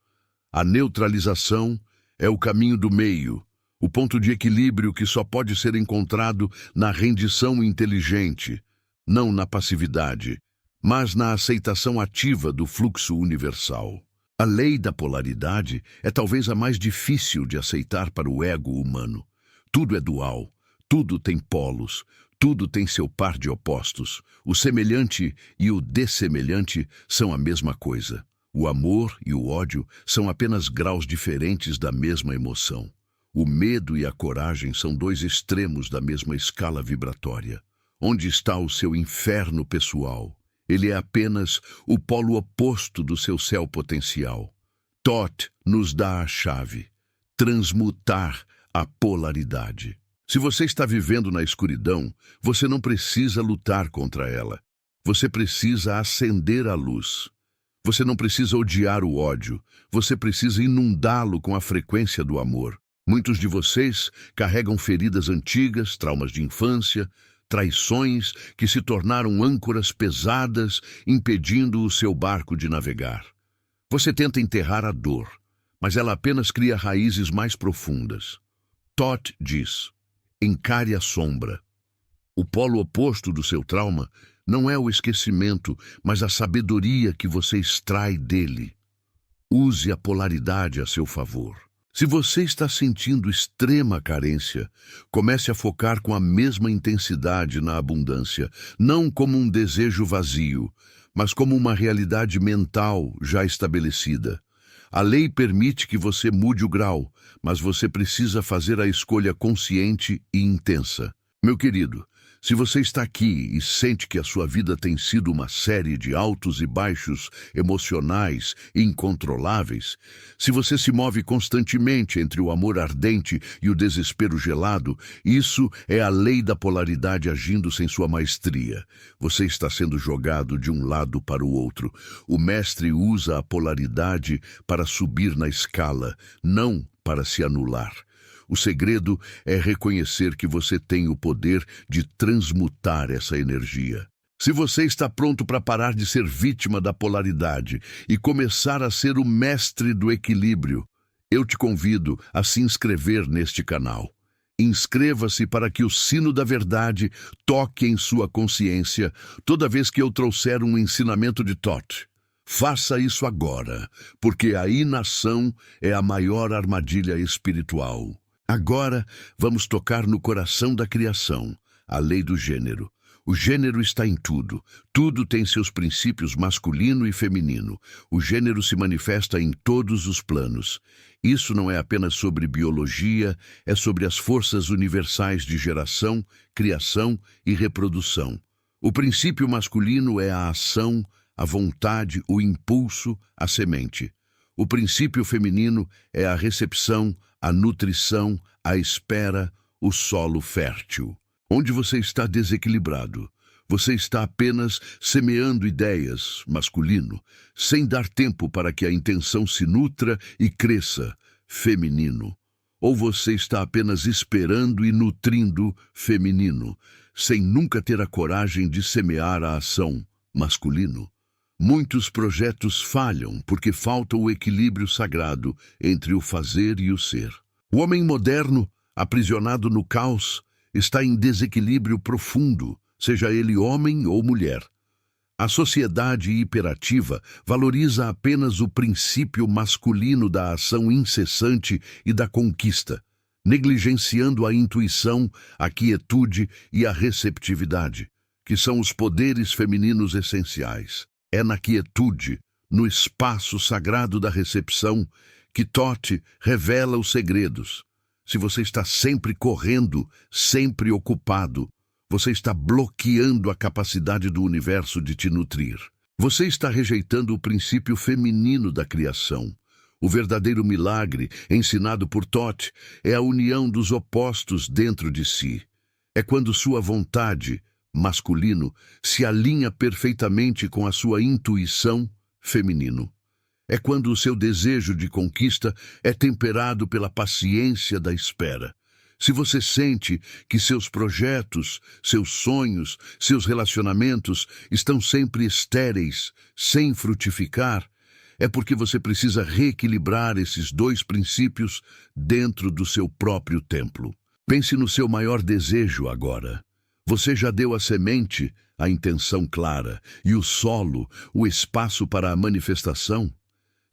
A neutralização é o caminho do meio, o ponto de equilíbrio que só pode ser encontrado na rendição inteligente, não na passividade, mas na aceitação ativa do fluxo universal. A lei da polaridade é talvez a mais difícil de aceitar para o ego humano. Tudo é dual, tudo tem polos, tudo tem seu par de opostos. O semelhante e o dessemelhante são a mesma coisa. O amor e o ódio são apenas graus diferentes da mesma emoção. O medo e a coragem são dois extremos da mesma escala vibratória. Onde está o seu inferno pessoal? Ele é apenas o polo oposto do seu céu potencial. Thoth nos dá a chave: transmutar a polaridade. Se você está vivendo na escuridão, você não precisa lutar contra ela. Você precisa acender a luz. Você não precisa odiar o ódio. Você precisa inundá-lo com a frequência do amor. Muitos de vocês carregam feridas antigas, traumas de infância, traições que se tornaram âncoras pesadas, impedindo o seu barco de navegar. Você tenta enterrar a dor, mas ela apenas cria raízes mais profundas. Thoth diz: encare a sombra. O polo oposto do seu trauma não é o esquecimento, mas a sabedoria que você extrai dele. Use a polaridade a seu favor. Se você está sentindo extrema carência, comece a focar com a mesma intensidade na abundância, não como um desejo vazio, mas como uma realidade mental já estabelecida. A lei permite que você mude o grau, mas você precisa fazer a escolha consciente e intensa. Meu querido, se você está aqui e sente que a sua vida tem sido uma série de altos e baixos emocionais incontroláveis, se você se move constantemente entre o amor ardente e o desespero gelado, isso é a lei da polaridade agindo sem sua maestria. Você está sendo jogado de um lado para o outro. O mestre usa a polaridade para subir na escala, não para se anular. O segredo é reconhecer que você tem o poder de transmutar essa energia. Se você está pronto para parar de ser vítima da polaridade e começar a ser o mestre do equilíbrio, eu te convido a se inscrever neste canal. Inscreva-se para que o sino da verdade toque em sua consciência toda vez que eu trouxer um ensinamento de Thoth. Faça isso agora, porque a inação é a maior armadilha espiritual. Agora, vamos tocar no coração da criação, a lei do gênero. O gênero está em tudo. Tudo tem seus princípios masculino e feminino. O gênero se manifesta em todos os planos. Isso não é apenas sobre biologia, é sobre as forças universais de geração, criação e reprodução. O princípio masculino é a ação, a vontade, o impulso, a semente. O princípio feminino é a recepção, a nutrição, a espera, o solo fértil. Onde você está desequilibrado, você está apenas semeando ideias, masculino, sem dar tempo para que a intenção se nutra e cresça, feminino. Ou você está apenas esperando e nutrindo, feminino, sem nunca ter a coragem de semear a ação, masculino. Muitos projetos falham porque falta o equilíbrio sagrado entre o fazer e o ser. O homem moderno, aprisionado no caos, está em desequilíbrio profundo, seja ele homem ou mulher. A sociedade hiperativa valoriza apenas o princípio masculino da ação incessante e da conquista, negligenciando a intuição, a quietude e a receptividade, que são os poderes femininos essenciais. É na quietude, no espaço sagrado da recepção, que Thoth revela os segredos. Se você está sempre correndo, sempre ocupado, você está bloqueando a capacidade do universo de te nutrir. Você está rejeitando o princípio feminino da criação. O verdadeiro milagre, ensinado por Thoth, é a união dos opostos dentro de si. É quando sua vontade, masculino, se alinha perfeitamente com a sua intuição, feminino. É quando o seu desejo de conquista é temperado pela paciência da espera. Se você sente que seus projetos, seus sonhos, seus relacionamentos estão sempre estéreis, sem frutificar, é porque você precisa reequilibrar esses dois princípios dentro do seu próprio templo. Pense no seu maior desejo agora. Você já deu a semente, a intenção clara, e o solo, o espaço para a manifestação?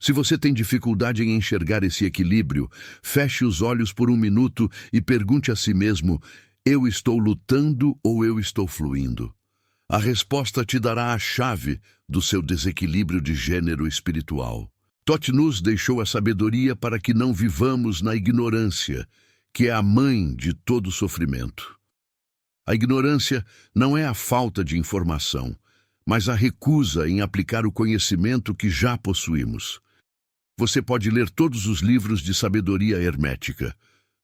Se você tem dificuldade em enxergar esse equilíbrio, feche os olhos por um minuto e pergunte a si mesmo: eu estou lutando ou eu estou fluindo? A resposta te dará a chave do seu desequilíbrio de gênero espiritual. Tote nos deixou a sabedoria para que não vivamos na ignorância, que é a mãe de todo sofrimento. A ignorância não é a falta de informação, mas a recusa em aplicar o conhecimento que já possuímos. Você pode ler todos os livros de sabedoria hermética,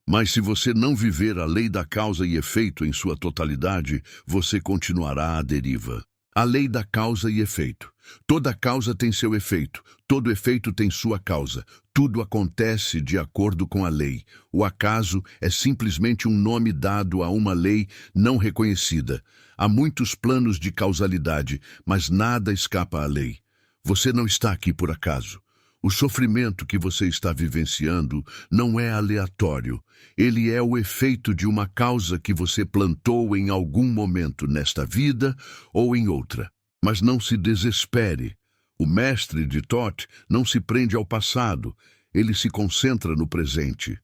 mas se você não viver a lei da causa e efeito em sua totalidade, você continuará à deriva. A lei da causa e efeito. Toda causa tem seu efeito, todo efeito tem sua causa. Tudo acontece de acordo com a lei. O acaso é simplesmente um nome dado a uma lei não reconhecida. Há muitos planos de causalidade, mas nada escapa à lei. Você não está aqui por acaso. O sofrimento que você está vivenciando não é aleatório. Ele é o efeito de uma causa que você plantou em algum momento nesta vida ou em outra. Mas não se desespere. O mestre de Thoth não se prende ao passado, ele se concentra no presente.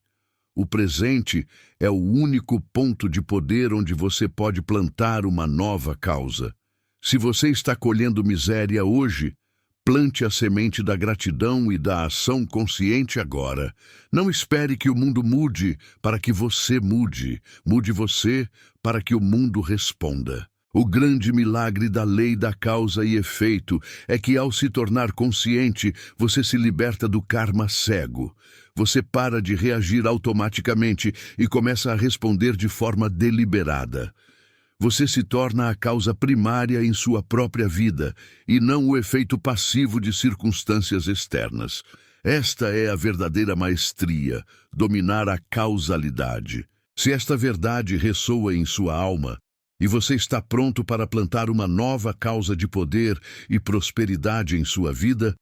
O presente é o único ponto de poder onde você pode plantar uma nova causa. Se você está colhendo miséria hoje, plante a semente da gratidão e da ação consciente agora. Não espere que o mundo mude para que você mude. Mude você para que o mundo responda. O grande milagre da lei da causa e efeito é que, ao se tornar consciente, você se liberta do karma cego. Você para de reagir automaticamente e começa a responder de forma deliberada. Você se torna a causa primária em sua própria vida e não o efeito passivo de circunstâncias externas. Esta é a verdadeira maestria, dominar a causalidade. Se esta verdade ressoa em sua alma e você está pronto para plantar uma nova causa de poder e prosperidade em sua vida,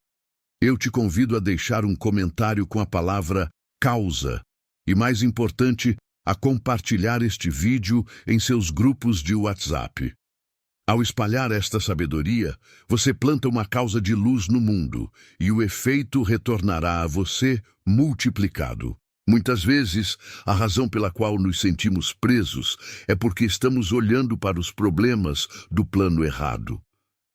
eu te convido a deixar um comentário com a palavra causa e, mais importante, a compartilhar este vídeo em seus grupos de WhatsApp. Ao espalhar esta sabedoria, você planta uma causa de luz no mundo e o efeito retornará a você multiplicado. Muitas vezes, a razão pela qual nos sentimos presos é porque estamos olhando para os problemas do plano errado.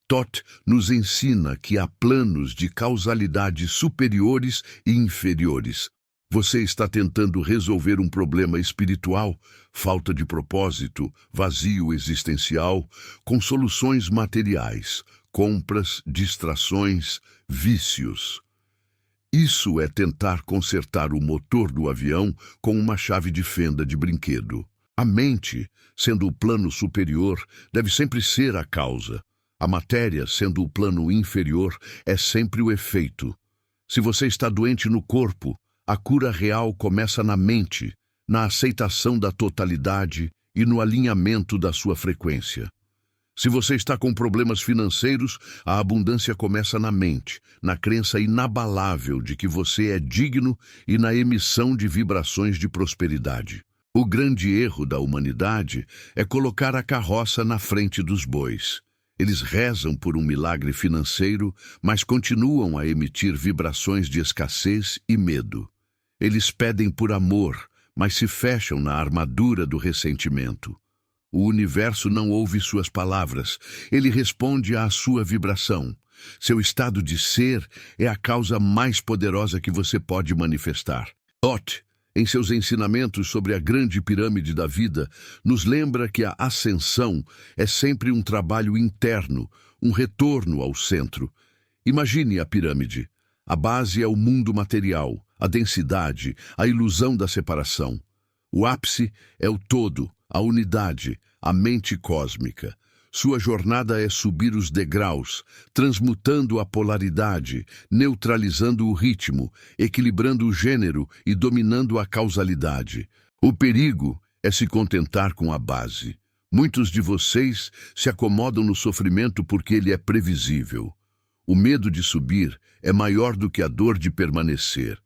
Thoth nos ensina que há planos de causalidade superiores e inferiores. Você está tentando resolver um problema espiritual, falta de propósito, vazio existencial, com soluções materiais, compras, distrações, vícios. Isso é tentar consertar o motor do avião com uma chave de fenda de brinquedo. A mente, sendo o plano superior, deve sempre ser a causa. A matéria, sendo o plano inferior, é sempre o efeito. Se você está doente no corpo, a cura real começa na mente, na aceitação da totalidade e no alinhamento da sua frequência. Se você está com problemas financeiros, a abundância começa na mente, na crença inabalável de que você é digno e na emissão de vibrações de prosperidade. O grande erro da humanidade é colocar a carroça na frente dos bois. Eles rezam por um milagre financeiro, mas continuam a emitir vibrações de escassez e medo. Eles pedem por amor, mas se fecham na armadura do ressentimento. O universo não ouve suas palavras, ele responde à sua vibração. Seu estado de ser é a causa mais poderosa que você pode manifestar. Thoth, em seus ensinamentos sobre a grande pirâmide da vida, nos lembra que a ascensão é sempre um trabalho interno, um retorno ao centro. Imagine a pirâmide. A base é o mundo material, a densidade, a ilusão da separação. O ápice é o todo, a unidade, a mente cósmica. Sua jornada é subir os degraus, transmutando a polaridade, neutralizando o ritmo, equilibrando o gênero e dominando a causalidade. O perigo é se contentar com a base. Muitos de vocês se acomodam no sofrimento porque ele é previsível. O medo de subir é maior do que a dor de permanecer.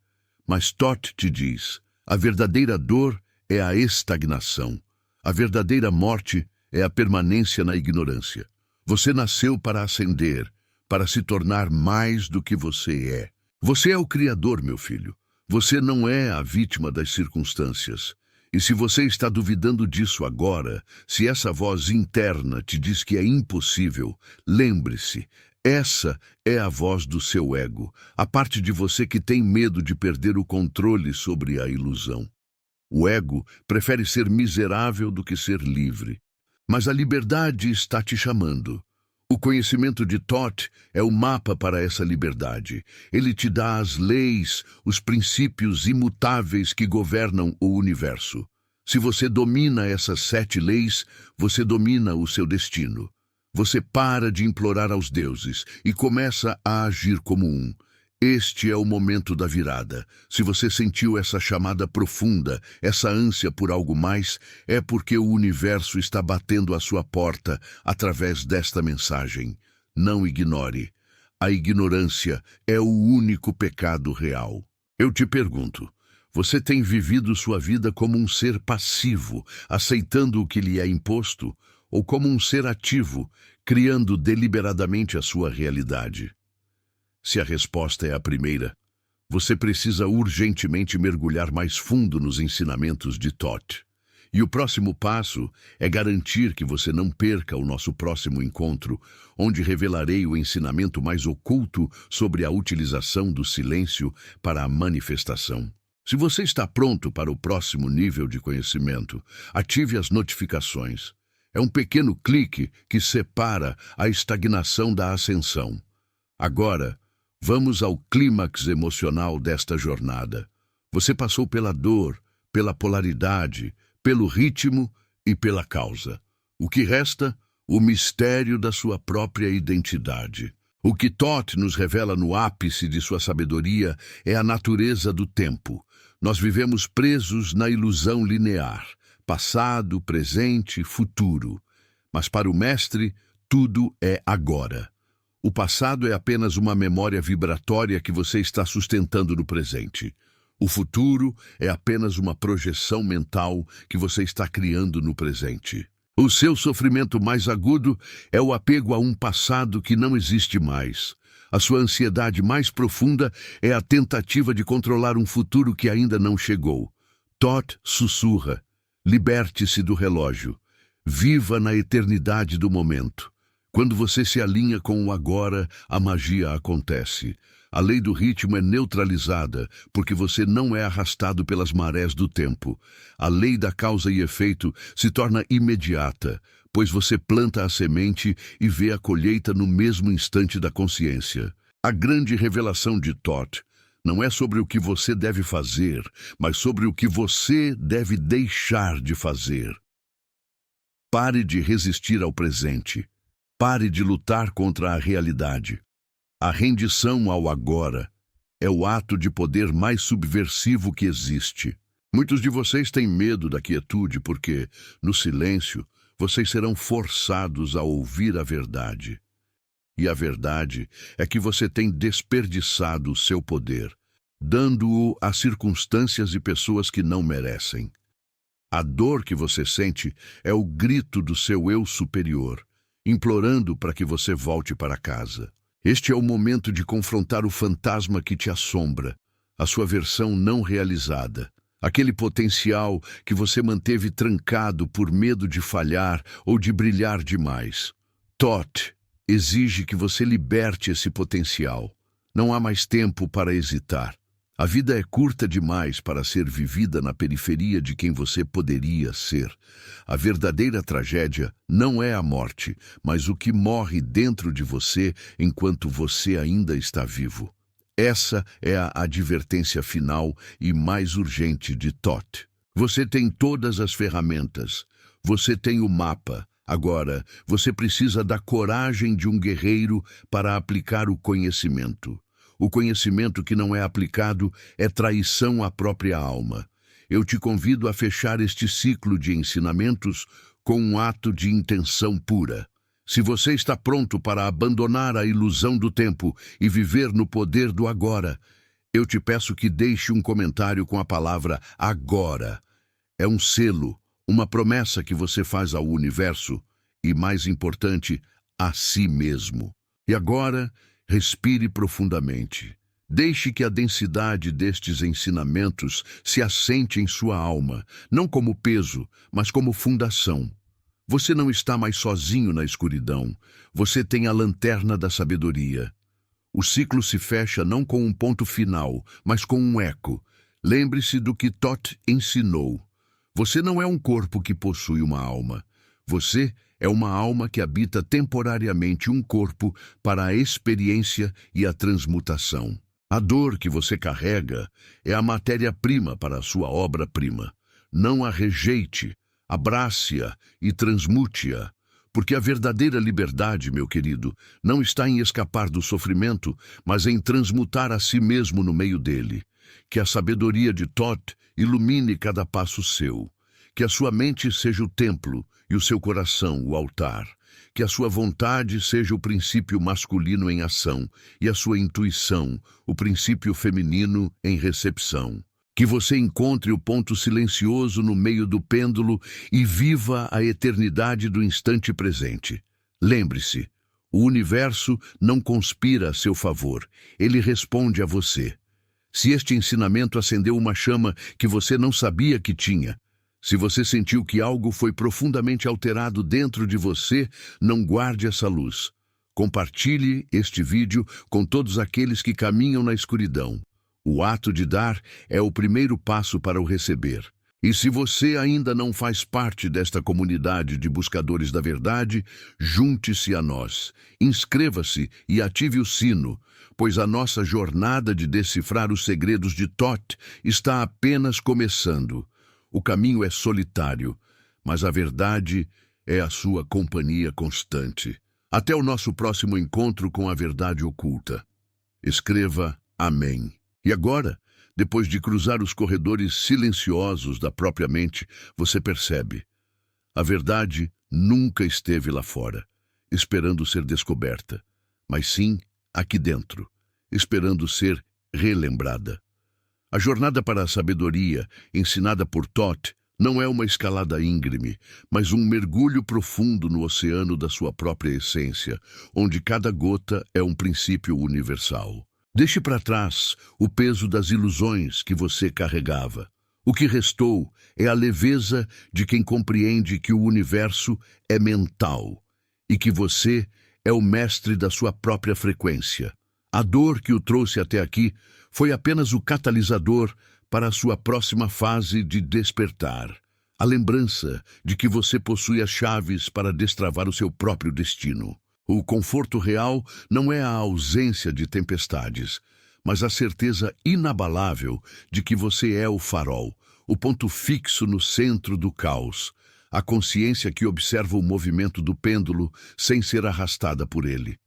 Mas Thoth te diz, a verdadeira dor é a estagnação. A verdadeira morte é a permanência na ignorância. Você nasceu para ascender, para se tornar mais do que você é. Você é o Criador, meu filho. Você não é a vítima das circunstâncias. E se você está duvidando disso agora, se essa voz interna te diz que é impossível, lembre-se, essa é a voz do seu ego, a parte de você que tem medo de perder o controle sobre a ilusão. O ego prefere ser miserável do que ser livre. Mas a liberdade está te chamando. O conhecimento de Thoth é o mapa para essa liberdade. Ele te dá as leis, os princípios imutáveis que governam o universo. Se você domina essas 7 leis, você domina o seu destino. Você para de implorar aos deuses e começa a agir como um. Este é o momento da virada. Se você sentiu essa chamada profunda, essa ânsia por algo mais, é porque o universo está batendo à sua porta através desta mensagem. Não ignore. A ignorância é o único pecado real. Eu te pergunto, você tem vivido sua vida como um ser passivo, aceitando o que lhe é imposto, ou como um ser ativo, criando deliberadamente a sua realidade? Se a resposta é a primeira, você precisa urgentemente mergulhar mais fundo nos ensinamentos de Thoth. E o próximo passo é garantir que você não perca o nosso próximo encontro, onde revelarei o ensinamento mais oculto sobre a utilização do silêncio para a manifestação. Se você está pronto para o próximo nível de conhecimento, ative as notificações. É um pequeno clique que separa a estagnação da ascensão. Agora, vamos ao clímax emocional desta jornada. Você passou pela dor, pela polaridade, pelo ritmo e pela causa. O que resta? O mistério da sua própria identidade. O que Thoth nos revela no ápice de sua sabedoria é a natureza do tempo. Nós vivemos presos na ilusão linear, passado, presente, futuro. Mas para o mestre, tudo é agora. O passado é apenas uma memória vibratória que você está sustentando no presente. O futuro é apenas uma projeção mental que você está criando no presente. O seu sofrimento mais agudo é o apego a um passado que não existe mais. A sua ansiedade mais profunda é a tentativa de controlar um futuro que ainda não chegou. Thoth sussurra: liberte-se do relógio. Viva na eternidade do momento. Quando você se alinha com o agora, a magia acontece. A lei do ritmo é neutralizada, porque você não é arrastado pelas marés do tempo. A lei da causa e efeito se torna imediata, pois você planta a semente e vê a colheita no mesmo instante da consciência. A grande revelação de Thoth não é sobre o que você deve fazer, mas sobre o que você deve deixar de fazer. Pare de resistir ao presente. Pare de lutar contra a realidade. A rendição ao agora é o ato de poder mais subversivo que existe. Muitos de vocês têm medo da quietude porque, no silêncio, vocês serão forçados a ouvir a verdade. E a verdade é que você tem desperdiçado o seu poder, dando-o a circunstâncias e pessoas que não merecem. A dor que você sente é o grito do seu eu superior, implorando para que você volte para casa. Este é o momento de confrontar o fantasma que te assombra, a sua versão não realizada, aquele potencial que você manteve trancado por medo de falhar ou de brilhar demais. Thoth exige que você liberte esse potencial. Não há mais tempo para hesitar. A vida é curta demais para ser vivida na periferia de quem você poderia ser. A verdadeira tragédia não é a morte, mas o que morre dentro de você enquanto você ainda está vivo. Essa é a advertência final e mais urgente de Thoth. Você tem todas as ferramentas. Você tem o mapa, Agora, você precisa da coragem de um guerreiro para aplicar o conhecimento. O conhecimento que não é aplicado é traição à própria alma. Eu te convido a fechar este ciclo de ensinamentos com um ato de intenção pura. Se você está pronto para abandonar a ilusão do tempo e viver no poder do agora, eu te peço que deixe um comentário com a palavra agora. É um selo, uma promessa que você faz ao universo e, mais importante, a si mesmo. E agora, respire profundamente. Deixe que a densidade destes ensinamentos se assente em sua alma, não como peso, mas como fundação. Você não está mais sozinho na escuridão. Você tem a lanterna da sabedoria. O ciclo se fecha não com um ponto final, mas com um eco. Lembre-se do que Thoth ensinou. Você não é um corpo que possui uma alma. Você é uma alma que habita temporariamente um corpo para a experiência e a transmutação. A dor que você carrega é a matéria-prima para a sua obra-prima. Não a rejeite, abrace-a e transmute-a, porque a verdadeira liberdade, meu querido, não está em escapar do sofrimento, mas em transmutar a si mesmo no meio dele. Que a sabedoria de Thoth ilumine cada passo seu. Que a sua mente seja o templo e o seu coração o altar. Que a sua vontade seja o princípio masculino em ação e a sua intuição, o princípio feminino em recepção. Que você encontre o ponto silencioso no meio do pêndulo e viva a eternidade do instante presente. Lembre-se, o universo não conspira a seu favor, ele responde a você. Se este ensinamento acendeu uma chama que você não sabia que tinha, se você sentiu que algo foi profundamente alterado dentro de você, não guarde essa luz. Compartilhe este vídeo com todos aqueles que caminham na escuridão. O ato de dar é o primeiro passo para o receber. E se você ainda não faz parte desta comunidade de buscadores da verdade, junte-se a nós. Inscreva-se e ative o sino, pois a nossa jornada de decifrar os segredos de Thoth está apenas começando. O caminho é solitário, mas a verdade é a sua companhia constante. Até o nosso próximo encontro com a verdade oculta. Escreva Amém. E agora, depois de cruzar os corredores silenciosos da própria mente, você percebe: a verdade nunca esteve lá fora, esperando ser descoberta, mas sim aqui dentro, esperando ser relembrada. A jornada para a sabedoria, ensinada por Thoth, não é uma escalada íngreme, mas um mergulho profundo no oceano da sua própria essência, onde cada gota é um princípio universal. Deixe para trás o peso das ilusões que você carregava. O que restou é a leveza de quem compreende que o universo é mental e que você é o mestre da sua própria frequência. A dor que o trouxe até aqui foi apenas o catalisador para a sua próxima fase de despertar. A lembrança de que você possui as chaves para destravar o seu próprio destino. O conforto real não é a ausência de tempestades, mas a certeza inabalável de que você é o farol, o ponto fixo no centro do caos, a consciência que observa o movimento do pêndulo sem ser arrastada por ele.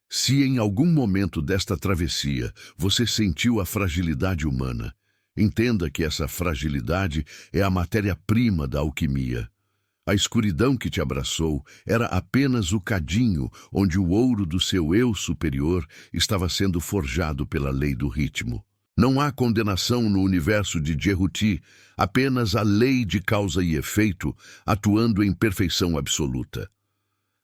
Se em algum momento desta travessia você sentiu a fragilidade humana, entenda que essa fragilidade é a matéria-prima da alquimia. A escuridão que te abraçou era apenas o cadinho onde o ouro do seu eu superior estava sendo forjado pela lei do ritmo. Não há condenação no universo de Djehuti, apenas a lei de causa e efeito atuando em perfeição absoluta.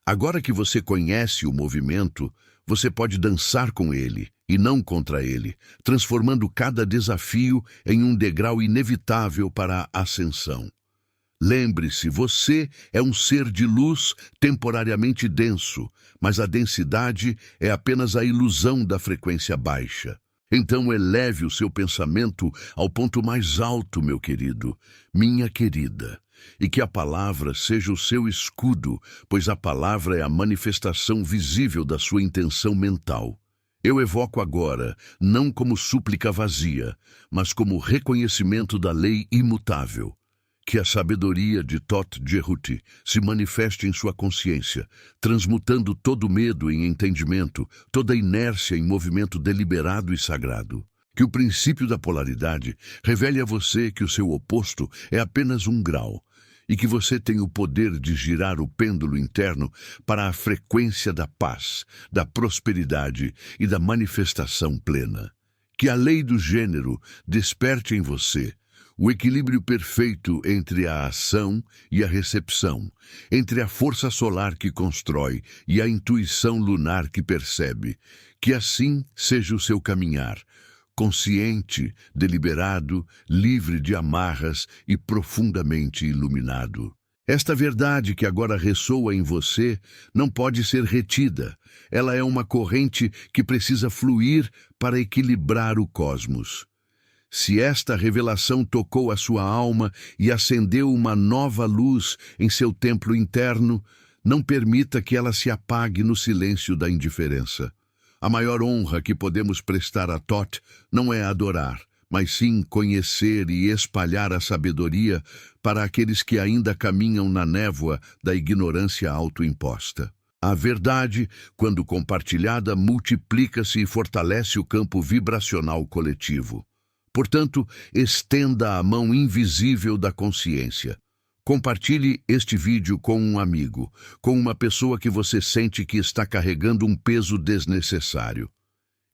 Agora que você conhece o movimento, você pode dançar com ele e não contra ele, transformando cada desafio em um degrau inevitável para a ascensão. Lembre-se, você é um ser de luz temporariamente denso, mas a densidade é apenas a ilusão da frequência baixa. Então eleve o seu pensamento ao ponto mais alto, meu querido, minha querida, e que a palavra seja o seu escudo, pois a palavra é a manifestação visível da sua intenção mental. Eu evoco agora, não como súplica vazia, mas como reconhecimento da lei imutável. Que a sabedoria de Thoth Jehuti se manifeste em sua consciência, transmutando todo medo em entendimento, toda inércia em movimento deliberado e sagrado. Que o princípio da polaridade revele a você que o seu oposto é apenas um grau, e que você tem o poder de girar o pêndulo interno para a frequência da paz, da prosperidade e da manifestação plena. Que a lei do gênero desperte em você o equilíbrio perfeito entre a ação e a recepção, entre a força solar que constrói e a intuição lunar que percebe. Que assim seja o seu caminhar, consciente, deliberado, livre de amarras e profundamente iluminado. Esta verdade que agora ressoa em você não pode ser retida. Ela é uma corrente que precisa fluir para equilibrar o cosmos. Se esta revelação tocou a sua alma e acendeu uma nova luz em seu templo interno, não permita que ela se apague no silêncio da indiferença. A maior honra que podemos prestar a Thoth não é adorar, mas sim conhecer e espalhar a sabedoria para aqueles que ainda caminham na névoa da ignorância autoimposta. A verdade, quando compartilhada, multiplica-se e fortalece o campo vibracional coletivo. Portanto, estenda a mão invisível da consciência. Compartilhe este vídeo com um amigo, com uma pessoa que você sente que está carregando um peso desnecessário.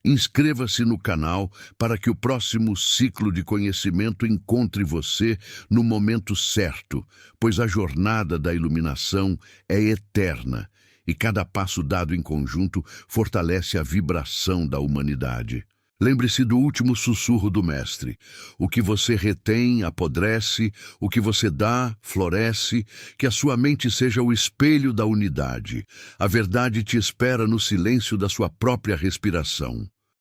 Inscreva-se no canal para que o próximo ciclo de conhecimento encontre você no momento certo, pois a jornada da iluminação é eterna e cada passo dado em conjunto fortalece a vibração da humanidade. Lembre-se do último sussurro do Mestre. O que você retém, apodrece, o que você dá, floresce, que a sua mente seja o espelho da unidade. A verdade te espera no silêncio da sua própria respiração.